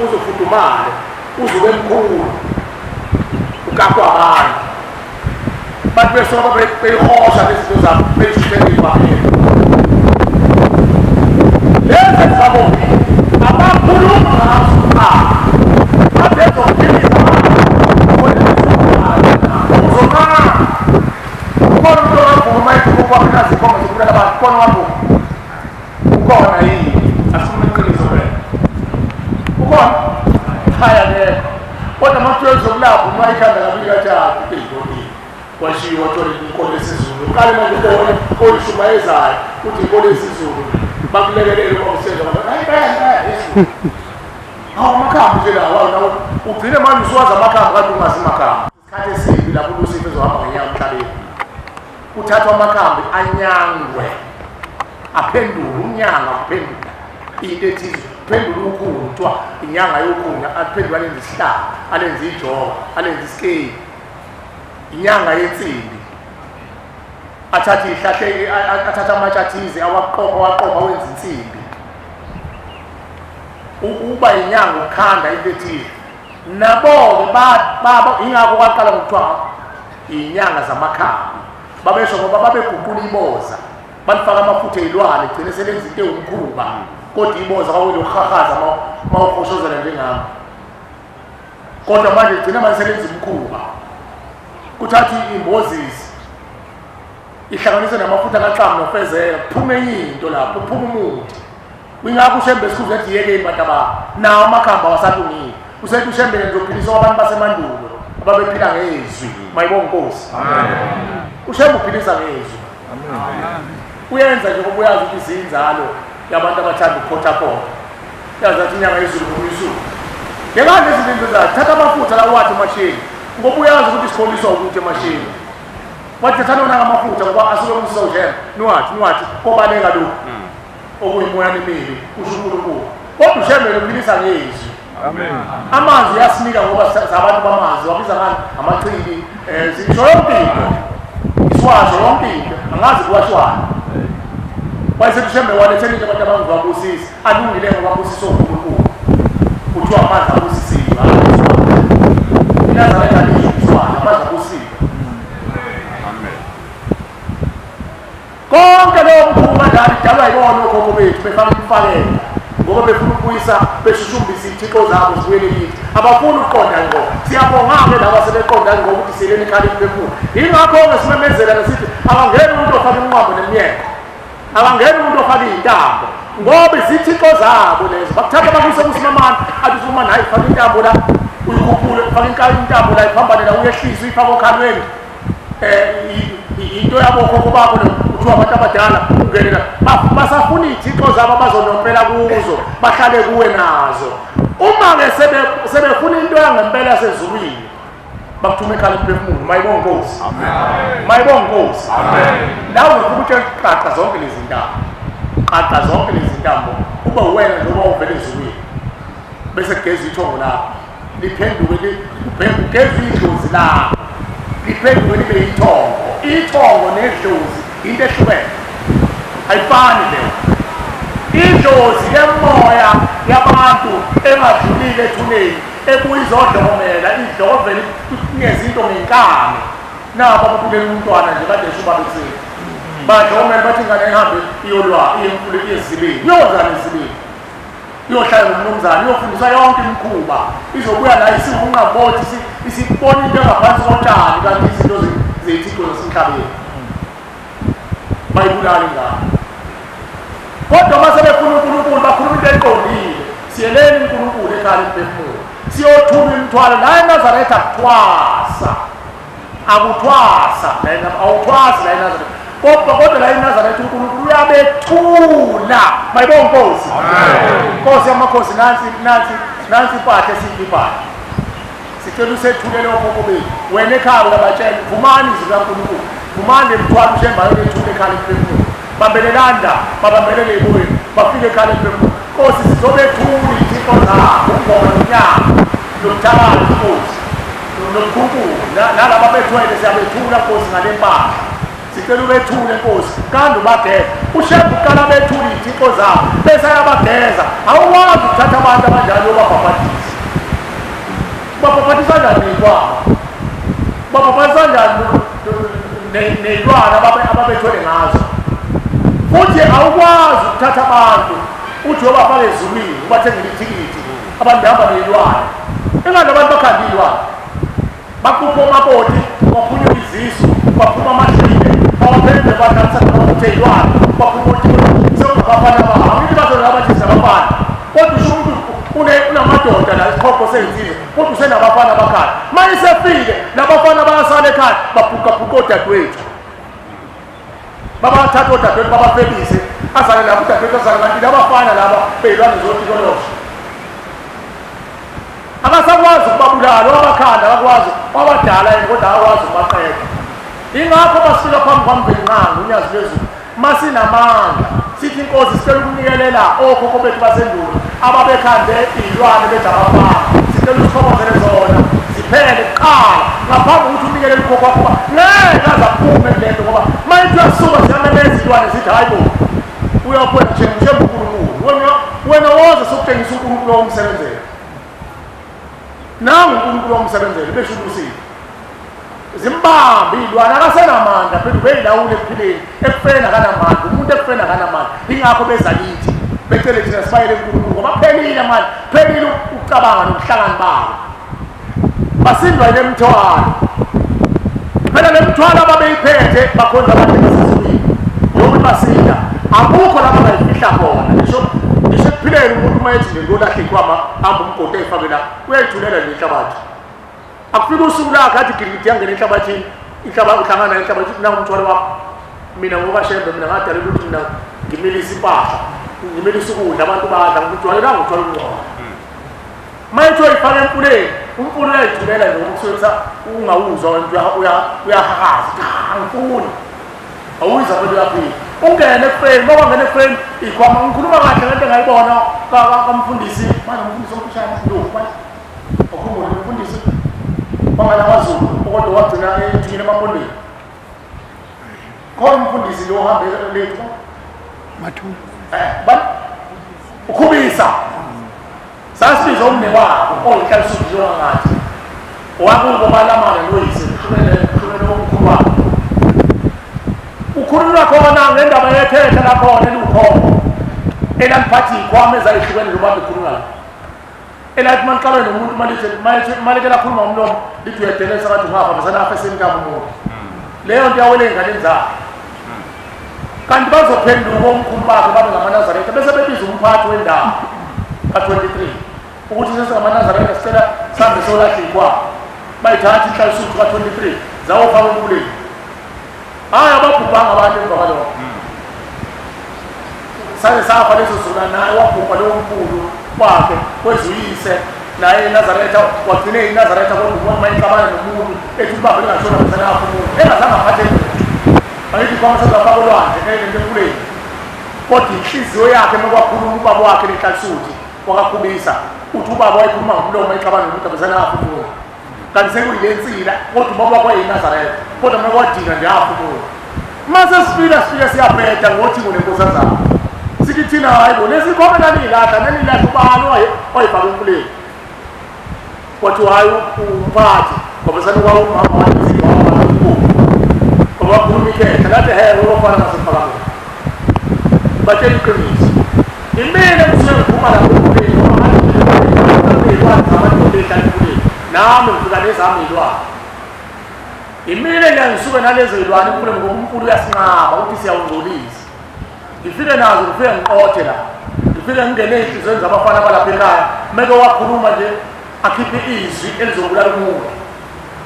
uzofudumale uzube mkhulu ukakho abantu bantu besoba beyihosha lezinto zabo beyishuthelile ibaheli lezi zabona abakhuluma ngazo abezokuphilisa abantu uzokana ukhona umuntu owavuma ikhomba zokubulala abantu khona wavuma ukhona yini asifuna iqiniso wena ukhona haya ngeke kodwa makuthiwa zokulapha uma ikhanda kabili kathathu washiwo wathola inkolo yesizulu uqale manje ubone oyishumayezayo uthi inkolo yesizulu bakulekelele kwamsenza hayi yesu hawu amakhambi nje lawo nawo ugcine manje usuwazi amakhambi kanti ungazi amakhambi isikhathi esibi lapho uLucifer ezohamba ngenyawo emhlabeni kuthathwa amakhambi anyangwe aphendule umnyanga uphendula into ethize uphendule ukhulu kuthiwa inyanga yokhulu aphendula alenze isihlaba alenze ijoka alenze isikeli inyanga yensimbi athatha amatshe athize awaqoqa wenza insimbi uba inyanga ukhanda into ethize nabo-ke baba ingakho kwaqala ngokuthiwa inyanga zamakhambi babesho ngoba babeguqula iboza balifaka amafutha ey'lwane gcine selenza into ewumkhuba kodwa iboza kwakulokuhahaza uma uhoshozela njengami kodwa manje gcina manje selenza umkhuba kuthathi imbozisi ihlanganise namafutha kaCamu nofezela kuphume into lapho kuphume umuthi ingakho ushembe esikhuze ethi yekeni bantu ababo nawo amakhambi awasalungile usethi ushembe ngizophilisa abantu basemandulo ababephila ngezwi mayibonga Nkosi ushembe uphilisa ngezwi uyenza nje ngoba uyazi ukuthi izinzalo yabantu abathanda ukukhothakotha yazi athi inyanga yezulu kuyisuku ngekanje izinto zayo thatha amafutha la wathi emashini ngoba uyazi ukuthi isikholiswa ukuthi emashini wathi thatha amafutha ngoba asuke umsojela niwathi kobaleka lokhu okuyimoya nemibi kusho uNkulunkulu kodwa ushemele uphilisa ngezwi amen amanzi yasinika ngoba sabantu bamanzi wabiza ngani amachili zisho yonke into iswasho yonke into angazi kuwashwana wayese ushemele waletheni abantu abangabusisi alungile ngoba busisi uNkulunkulu kuthiwa amanzi abusisiwe Nazareth aliswana amanzi abusisiwe amen konke lokho kumandla idalwa yibona okhokho bethu befaka imfakelo ngoba befuna ukuyisa beshushumbisa izithixo zabo ziwele kithi abafuna ukuqonda ngo siyabonga-ke laba sebeqonda ngo ukuthi sileni ikhaleni befuna yingakho-ke simemezela nesithi akangeni umuntu ofaka inqwabo nemnyeko akangeni umuntu ofaka iy'ntambo ngoba izithixo zabo lezo bakuthatha bakuse kusimamana athi usumana hayi faka intambo la uyikhuphule faka intambo la iphambane la uyehlise uyifake okhalweni into yabokhokho bakho kuthiwa abantu abadala ungenela basafuna iy'thixo zabo abazonompela kuzo bahlale kuwe nazo uma-ke sebefuna into yangempela yasezulwini bakuthuma ekhala emphefumulo mayibonge Nkosi mayibonge Nkosi nawe ufuna ukuthi qaqa zonke lezi ntambo qaqa zonke lezi ntambo uba wena njengoba uvele ezulwini bese kugeza ithongo lakho liphenduke ugeza idlozi lakho liphenduke libe ithongo nedlozi into ehlukene ayifani leyo idlozi yemoya yabantu engadlulile ethuneni ekuyizodlomela idlovele kunezinto ngenkani nabo ababulela umntwana nje kade esho babesini badlomela bathi ingane ihambe iyolwa iyemfule iyezibili iyozana izibili iyohlala nomnumzane iyofundiswa yonke imikhuba izobuya la isiwunqabothi isibona into engaphansi kotshani kanti izinto zethixo zasemhlabeni bayibulali ngalo kodwa uma sebefuna uNkulunkulu bakhuluma into eqondile siyeleni uNkulunkulu ekhaya emphefumulo siyothuma imithwalo la eNazaretha akuthwasa awuthwasi la eNazaretha kodwa la eNazaretha uNkulunkulu uyabethula mayibonge Nkosi Nkosi yamakhosi nansi ipathe siyiphiphathe sicela usethulele okhokho bethu wena ekhaya uyabatshela vumani izwi likaNkulunkulu vumani emthwalo ushembayo lethule ekhaya emphefumulo bambelelanda babambelele ebuweni bafike ekhaya emphefumulo Nkosi sizobethula izithixo zabo ukubonga nonyaka nokuthakala Nkosi nokukhulunkulu nalaba bethwele siyabethula Nkosi ngale mpahla sicela ubethule Nkosi kandi ubageza ushembe uqala bethule izithixo zabo bese ayabageza awukwazi ukuthatha abantu abanjalo ubabhabhathisa ubabhabhathisa njani ney'lwana ubabhabhathisa njani ney'lwana ababethwele ngazo futhi awukwazi ukuthatha abantu uthi obafake ezulwini ubathengele ithikithi abantu behamba ney'lwane engani abantu bakhanda iy'lwane bakhupha omakoti baphunyuka izisu baphuma amashile bawaphendle bathatha bafuthe iy'lwane baphuma sekungabafana bawo angithi bazona abathisa abafana kodwa usho umuntu unamadoda la isikhopho sey'nsizwa kodwa usenabafana abakhaya ma isefile labafana bayasala ekhaya babhuqabhuqa odadewethu babathatha odadewethu babafebise azale labo udadewethu azale kanti labafana laba bey'lwane zotikolosha akasakwazi ukubabulala wabakhanda akakwazi wabadala yena kodwa akakwazi ukubaqeda ingakho basifika phambi kwambelinqanga unyazi lwezulu masinamandla sithi Nkosi sicela ukunikelela okhokho bethu basendulo ababekhande iy'lwane bethi abafana sicela usikhobozele zona ziphele kuqala ngaphambi kokuthi unikelele ukhokho wakho uba ngeke aze aphume kule nto ngoba ma ithi uyasuka ziyamemeza iy'lwane zithi hayi bo uyakwena njembe uNkulunkulu wena woze sokutshengisa uNkulunkulu womsebenzela nangu uNkulunkulu womsebenzela besho ulusile zimbambe iy'lwane akasenamandla phela ubeyilawule ekuphileni ekufeni akanamandla umuntu ekufeni akanamandla ingakho beza kithi becele thina sibayele uNkulunkulu ngoba phelile manje phelile ukucabanga nobuhlangani babo basindwa yile mthwalo phela le mthwalo ababeyiphethe bakhonza abantu basezulwini yokuthi basinda akukho lapho bayifihla khona ngisho ekuphileni umuntu uma ethi nje ngolahlekwa hamba umgodi eyifake la uyayithulela nje inhlabathi akufika usuku lakhe athi girigidi yangena enhlabathini uhlangana nenhlabathi nangu umthwalo wakho mina ngoba shembe mina ngadala ukuthi mina ngimilisa impahla ngimilisa ukudla abantu badla ngijwayela ngijwayela ukungcola manje uyifaka empuleni umfula uyayithumela nje ukusuka ungawuzwa uyahahaza angifuni awuyiza abantu yaphila ungene eframe ngoba ngene eframe ikhwama ngikhuluma kahle ngento engayibona kamfundisi manje umfundisi omfushane ndo manje okhuluma umfundisi bangala kwaZulu kodwa wagcina ethini emapondeni khona umfundisi lo uhambe lethu mathulu ukhubisa sasibiza umne wakho oyihlalisuzwe ngathi wakubo balamana loyise kuhlele umkhulu ukhuluma khona ngendaba yethetha lakhona elukhona elaphathi ikhwama ezayihlukene lobantu khuluma elathi manqalwe nomuntu malike lakhuluma umlomo lithi uyadelesa ngathi ungapha besana afa esenikamu umuntu leyo nto yawele engane zakhe kanti bazophenduka omkhulu bakhe babe ngamaNazaretha bese bebiza umphathi wendawo ka-23 ukuthi sesingamaNazaretha sicela sambe solahle ikhwama bayithatha inhlalisuthi ka-23 zawofaka empuleni hayi ababhubhanga abantu emva kwalokho sake safa leso zula naye wabhubha lowo mkhulu wakhe kwezuyise naye eNazaretha wagcine iNazaretha kodwa mayicabana nomuntu ethi ubaba lingashona besanafu umuntu engazange aphatheke ayithi kwama sezafaka olwandle ngento empuleni kodwa inhliziyo yakhe mekwakhuluma ubaba wakhe lenhlalisuthi wakakhubisa uthi ubaba wayikhuluma ngomlomo ecabana nomuntu besanafu umuntu kanti sekuyile nsila kodwa ubaba wakho eyiNazaretha kodwa mekwadina nje afu umuntu mase sifika siyabheda ngothi ngonenkosi sithi thina hayi bo lesikhona nanilahla ubani oyifaka empuleni wathi hayi umphathi ngoba sana kwa umama wathi ngoba khuluma ikhetha lathi heke wofana nasefaka batshela iqiniso imile mthweni phuma la empuleni ngoba wathi abantu behlala nami ngifika nezami ilwane imile ngisuke nalezo ilwane empuleni ngoba unkulu uyasinqaba ukuthi siyawungcolisa ngifike nazo ngifike ngiqothe la ngifike ngingene ezinhlizweni zabafana balapha ekhaya meke wakhuluma nje akhiphe izwi elizobulala umuntu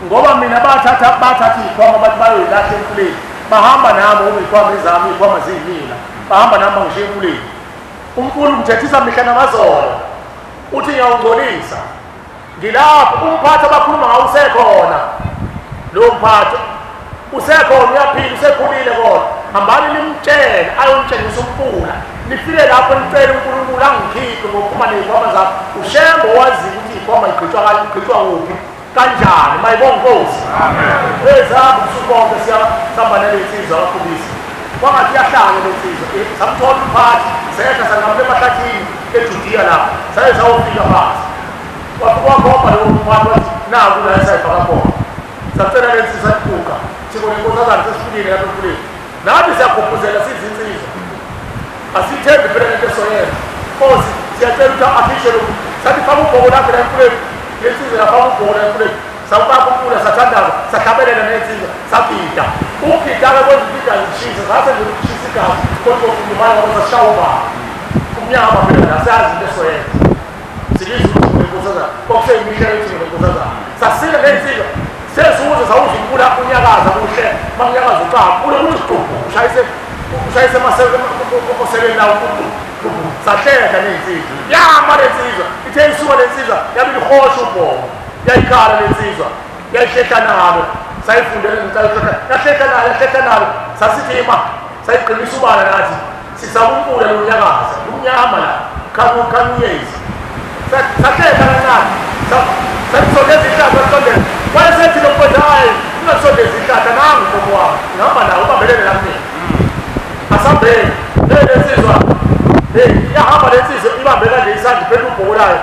ngoba mina bathatha ikhwama bathi bayoyilahla empuleni bahamba nami uma ikhwama ezami ikhwama ziyimina bahamba nami bangishiya empuleni unkulu ngithethisa mihla namazolo uthi ngiyawungcolisa ngilapho umphathi abakhuluma ngawo usekhona lo mphathi usekhona uyaphila usekhulile kodwa hambani nimtshele ayomtshengisa umfula nifike lapho nicele uNkulunkulu angikhiphe ngokuphuma nezikhwama zakho ushembo wazi ukuthi ikhwama igqitshwa kuphi kanjani mayibonge Nkosi ezabo usubonke siyahamba nalensizwa kakhubisa kwangathi yahlanga lensizwa samthola umphathi sehla sangabe emahlathini eJudiya lapho saye sawofika phansi wakhomba lo mphathi wathi naku la esayifaka khona sacela lensizwa ibuka sibone inkosazana sesifikile lapho empuleni nathi siyagqugquzela sizinsizwa asithembi phela lento esoyenza Nkosi siyacela ukuthi afishe lokhu sathi faka ubhoko lakho la empuleni lensizwa yafaka ubhoko la empuleni sawufaka umfula sathandaza sahlabelela nensizwa sabhida ukubhida-ke kwezibhida zishisa zase nje ukushisa igazi kodwa umali wabo sashawa ubaba umnyama phela nasazi into esoyenza silizwe ukuthi ngenkosazana kwakuseyimihla ethi ngenkosazana sasile nensizwa sesuze sawuza umfula unyakaza kuhle makunyakaza uqaba ulokuthi ushayise maseleni lawo sahleka nensizwa yama lensizwa ithe isuka lensizwa yabe lihosha ubhoko yayikhala lensizwa yayihlehla nalo sayifundela yahlehla nalo sasithima sayiqinisa ubala nathi sisabumpula lonyakaza umnyama la kanuyezi sahlehla kancane sakusondeza ihlahla sakusondeza wayesethi lokuthi hayi ungasondeza ihlahla nangu mbomo wami ngihamba nawe ubambelele la mina asambele lensizwa yahamba lensizwa ibambela nje isandla iphethe ubhoko layo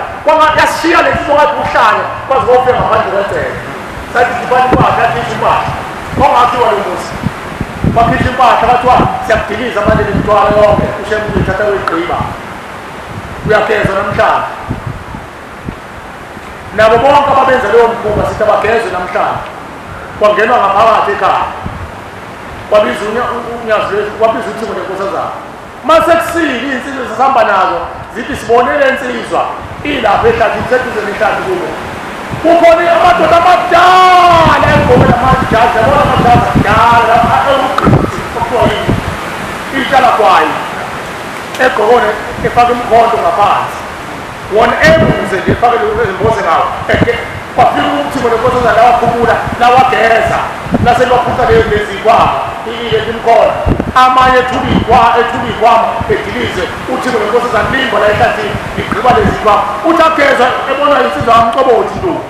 yasishiya lensizwa ngathi uhlanya kwazi kofika ngaphandle kwecele sathi sifana impahla yakhishwa impahla kwangakhiwa lo muzi bakhishwa impahla bathiwa siyakudiliza manje lemithwalo yonke ushembe uyithatha uyigqiba uyageza namhlanje nabo bonke ababenza leyo mkhuba sithi abagezwe namhlanje kwangenwa ngaphakathi ekhaya kwabiza unyazi kwabiza uthimo lenkosazana mase kusile iy'nsizwa sisihamba nazo zithi sibonele insizwa ilapho ehlathini seduze nehlathi kulo kukhona amadoda amadala engomela amajaji yabona amajaji akudala okuthiwa yini itshala kwayo egqokone efake umkhonto ngaphansi wona ebuze nje efake imboze ngawo kwafika umthimo lenkosazana lawaphumula lawageza laselwaphuca lezikwama imkhona amanye ethulikwama edilize uthimo lenkosazana limba la ehlathini ligqiba lezikwama uthi agezwa ebonwa insizwa kamqobothi ntombi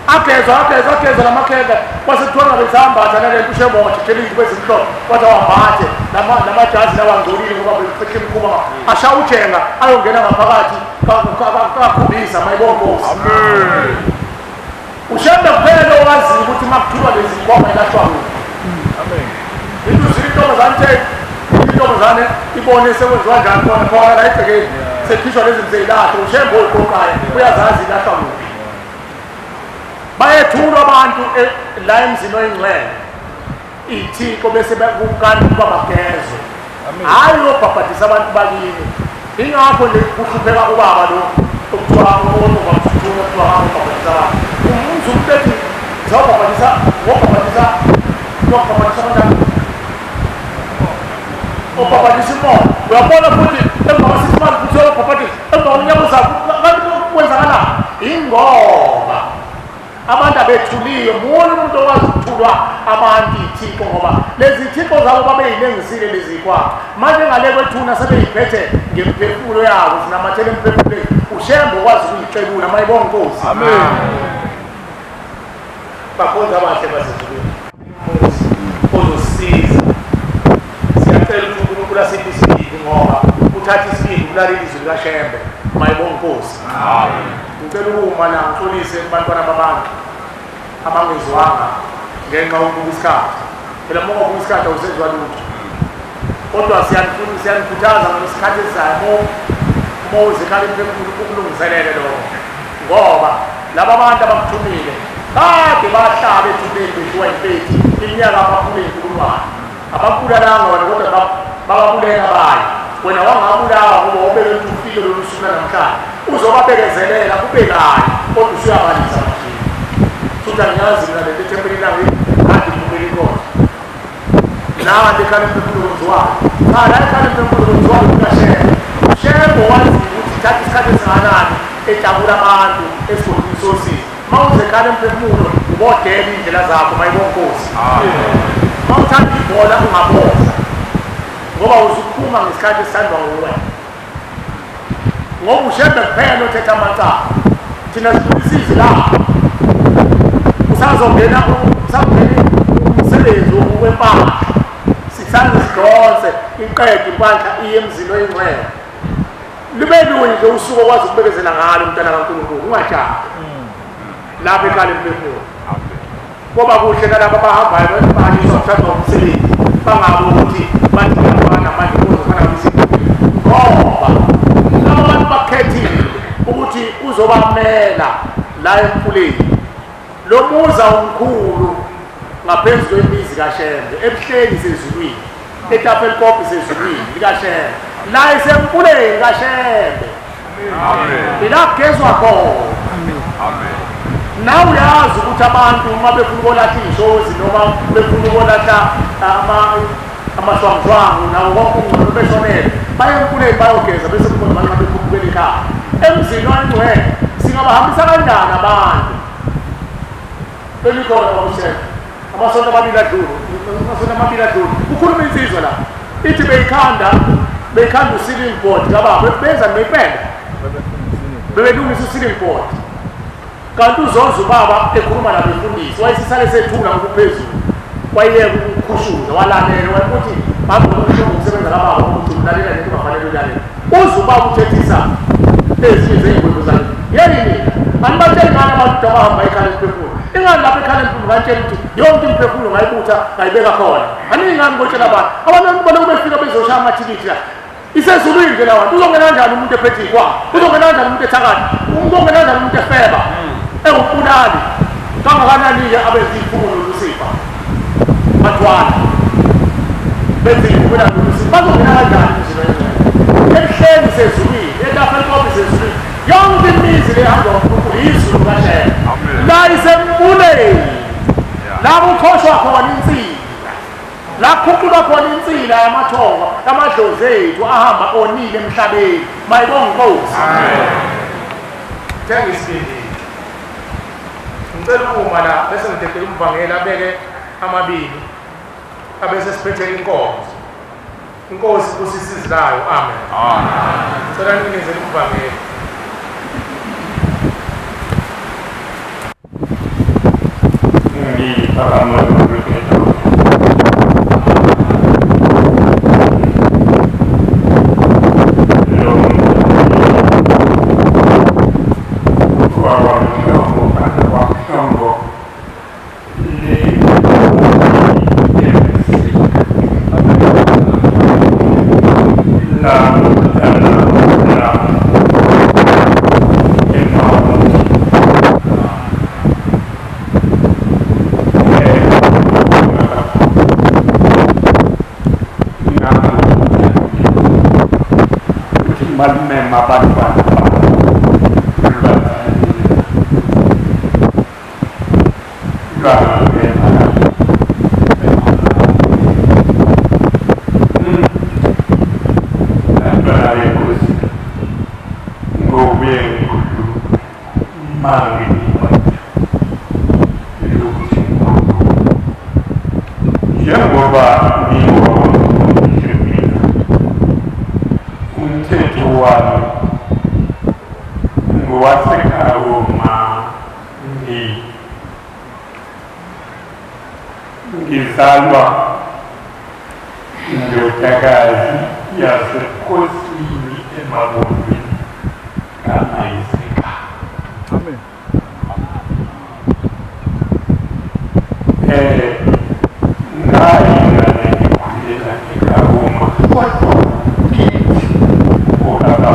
agezwa lamakhenga kwasekuthiwa ngabe sambatha nalento ushemotshe tshelizi kwezimhlophe kodwa wambathe namajazi lawangcolile ngoba befehle imkhuba ashawujenga ayongena ngaphakathi kakhumbisa mayibonkosi ushembe kuphela owaziyo ukuthi makuthiwa lezikwama ilahlwa intuzile intombazane ibone sekwenziwa njani khona la egcekeni sekhishwa lezi mseyilahle ushembe oyiqoqayo uyazazi ilahlwa kuphi bayethulwa abantu la emzini oyingcwele ithixo bese kukani ukuba bagezwe hayi obhabhadisa abantu bakini ingakho nje kuhlupheka ubaba lo okuthiwa okuthiwa obhabhadisa abantu umzi umuntu ethi zawubhabhadisa kanjani obhabhadisa imoya uyabona futhi emva kwasisi mali kuthiwa obhabhadisa emva kweminyaka zakho kanti kwenzakala ingoba abantu abethuliyo muwona umuntu owazi ukuthulwa abantu ithixo ngoba lezi thixo zabo babeyinengisile lezikwabo manje ngale kwethuna sebeyiphethe ngemphefumulo yabo zinamathele emphefumulweni ushembe okwazi ukuyicebula mayibonga Nkosi amen bakhonza abahle basezulwini ozosiza siyacela ukuthi uNkulunkulu asiphe isibindi ngoba uthatha isibindi kulaleli izwi likaShembe mayibonga Nkosi amen ngicela ukuma la ngixolise kubantwana babantu abangezwanga ngenxa yokubuka isikhathi phela uma ubuka isikhathi awusezwa lutho kodwa siyanikhuthaza ngesikhathi esizayo mozikhala imphefumulo ukulungiselele lokho ngoba laba bantu abakuthumile kade bahlala ethubeni beshiwa impethi iminyaka abakhulu ey'nkulungwane abakulalanga wena kodwa bababulela bayo wena wangabulawa ngoba ubeke ufike lolu suku namhlanje uzobabekezelela kube kayo kodwa usuyabalisa mashini futhi angiyazi mina lento ethempelini lange kade ngibukela inkonzo nawa ndekhale emphefumulo wenziwayo la ekhale emphefumulo wenziwayo ukaShembe wazi ukuthi thatha isikhathi esinganani etabula abantu esigodini sosizi ma uzekhale emphefumulo ubodela iy'ndlela zakho mayibonga Nkosi ma uthanda ibhola ungaboza ngoba uzuphuma ngesikhathi esithandwa nguwe ngoba uShembe kuphela othetha amancala thina sibulisizwe la usazongena umsebenzi wempahla sithanda sidonse iqede impahla iye emzini oyingcwele libe lunye nje usuku okwazi ukubekezela ngalo umntwana kaNkulunkulu ungajahi lapha ekhale emphefumulo ngoba kuhle nalaba abahambayo bayiswa kuthandwa umsebenzi bangabe ukuthi bathi abana manje kuzofana ngoba laba bantu bakhethile ukuthi uzobamela la emfuleni lo muza omkhulu ngaphezu kwemizi kaShembe ebuhleni sezulwini eTafelkop sezulwini likaShembe la esemfuleni kaShembe amen ila gezwa khona amen nawe uyazi ukuthi abantu uma befuna ukulatha iy'shozi noma befuna ukulatha amaswangshwangu nawo wonke umngcwabo beshonele baye emfuleni bayogeza bese kukhona banxa bephukubela ekhaya emzini wangcwele singabahambisa kanjani abantu belikhona bakuShembe amasonto amabili adlule ukhuluma insizwa la ithi beyikhanda u-ceiling board kababa benza nebeyipenda bebelungisa u-ceiling board kanti uzonza ubaba ekhuluma nabefundisi wayesisale sethula ukuphezulu wayeyeka ukukhushuza walalela wayekuthi ukusebenza kababa ukuthi ulalela nento ungafanele ulalela uze ubaba uthethisa ezinye zey'ngwebo zakhe yeyini anibatsheli ngani abantu abahamba ekhaya emphefumulo ingani lapho ekhaya emphefumulo ngantshela ukuthi yonke imphefumulo ngayibutha ngayibeka khona aningani ngotshela abantu abantu balokhu befika bezoshaya amathikithi la isezulwini nje lawantu uzongena kanjani umuntu ephethe iy'kwama uzongena kanjani umuntu ethakathi uzongena kanjani umuntu efeba ewumbulali kangakanani-ke abeziy'phumulo lusifa bathwana beziy'phumulo lusifa bazongena kanjani emzini ebuhleni sezulwini eTafelkop sezulwini yonke imizi lehamba uNkulunkulu izulu kaShembe la isembuleni la kukhoshwa khona insika la khuculwa khona insila yamathongo amadlozi ethu ahamba onile emhlabeni. Mayibonge inkosi. Thank you. Ngicela uma la bese ngidedela umvangeli abeke amabili abese siphethe inkonzo. Inkosi kusisizayo. Amen. Ngicela ninizele umvangeli. Ngizalwa ndodakazi yasekhosini emabondweni kaMayiseka. Amen. Ngayingane ngikhulela eKabuma kodwa kithi obaba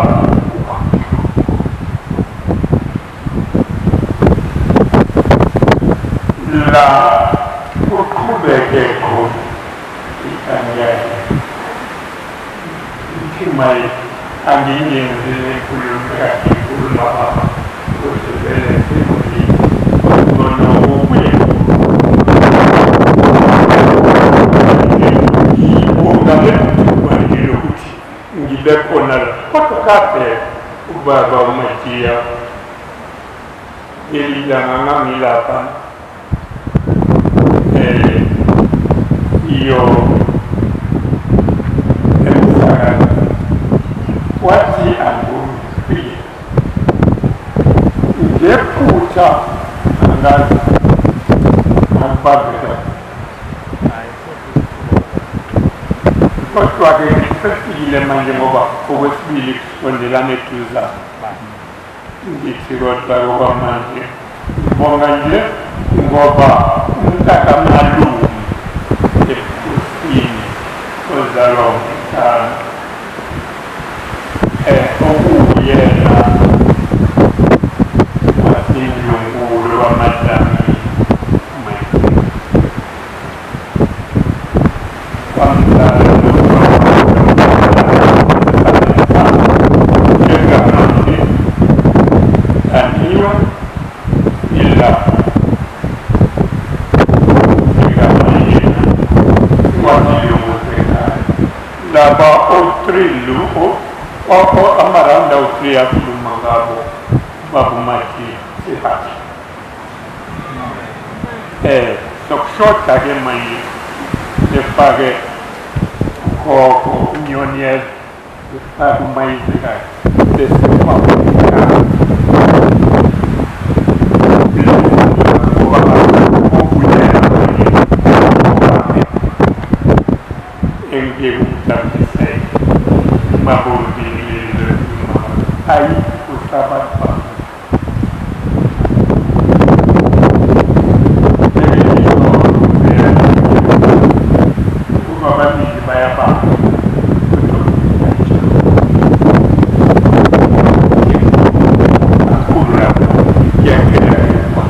la uqhubeke khona ikanyana ikimai angiyenzile kukhuluma baba usebele semuli ngono ukuye ungabe kubalile ukuthi ngibe khona kodwa kade ubaba uMajiya elilanga ngangilapha iyo emsakani wathi angumfile ngephutha angazi angibambela kodwa-ke ngisefikile manje ngoba okwesibili kusondelane eduzane ngithi kodwa okwamanje ngibonga nje ngoba umntakamalume ebukhosini ozalwa umhlaba okuyena wasemlungulo wamadami kwamdala njengamanje aniwa ila laba otrilu amaranda otri akhuluma ngabo babumathi sihathi sokushoda-ke manje sefake ugogo unyoniel sefake umayizekayo engekutambiseke mabondini hayi usabatba ubababili bayabamba akhulu lapho yakelakekwa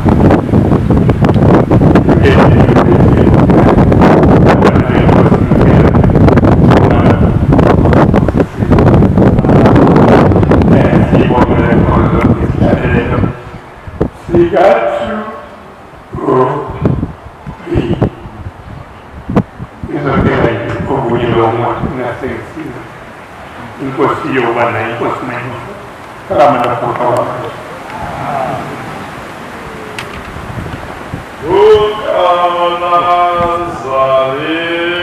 yoba naye inkosi mayingi kalamana kukawa Nazareth.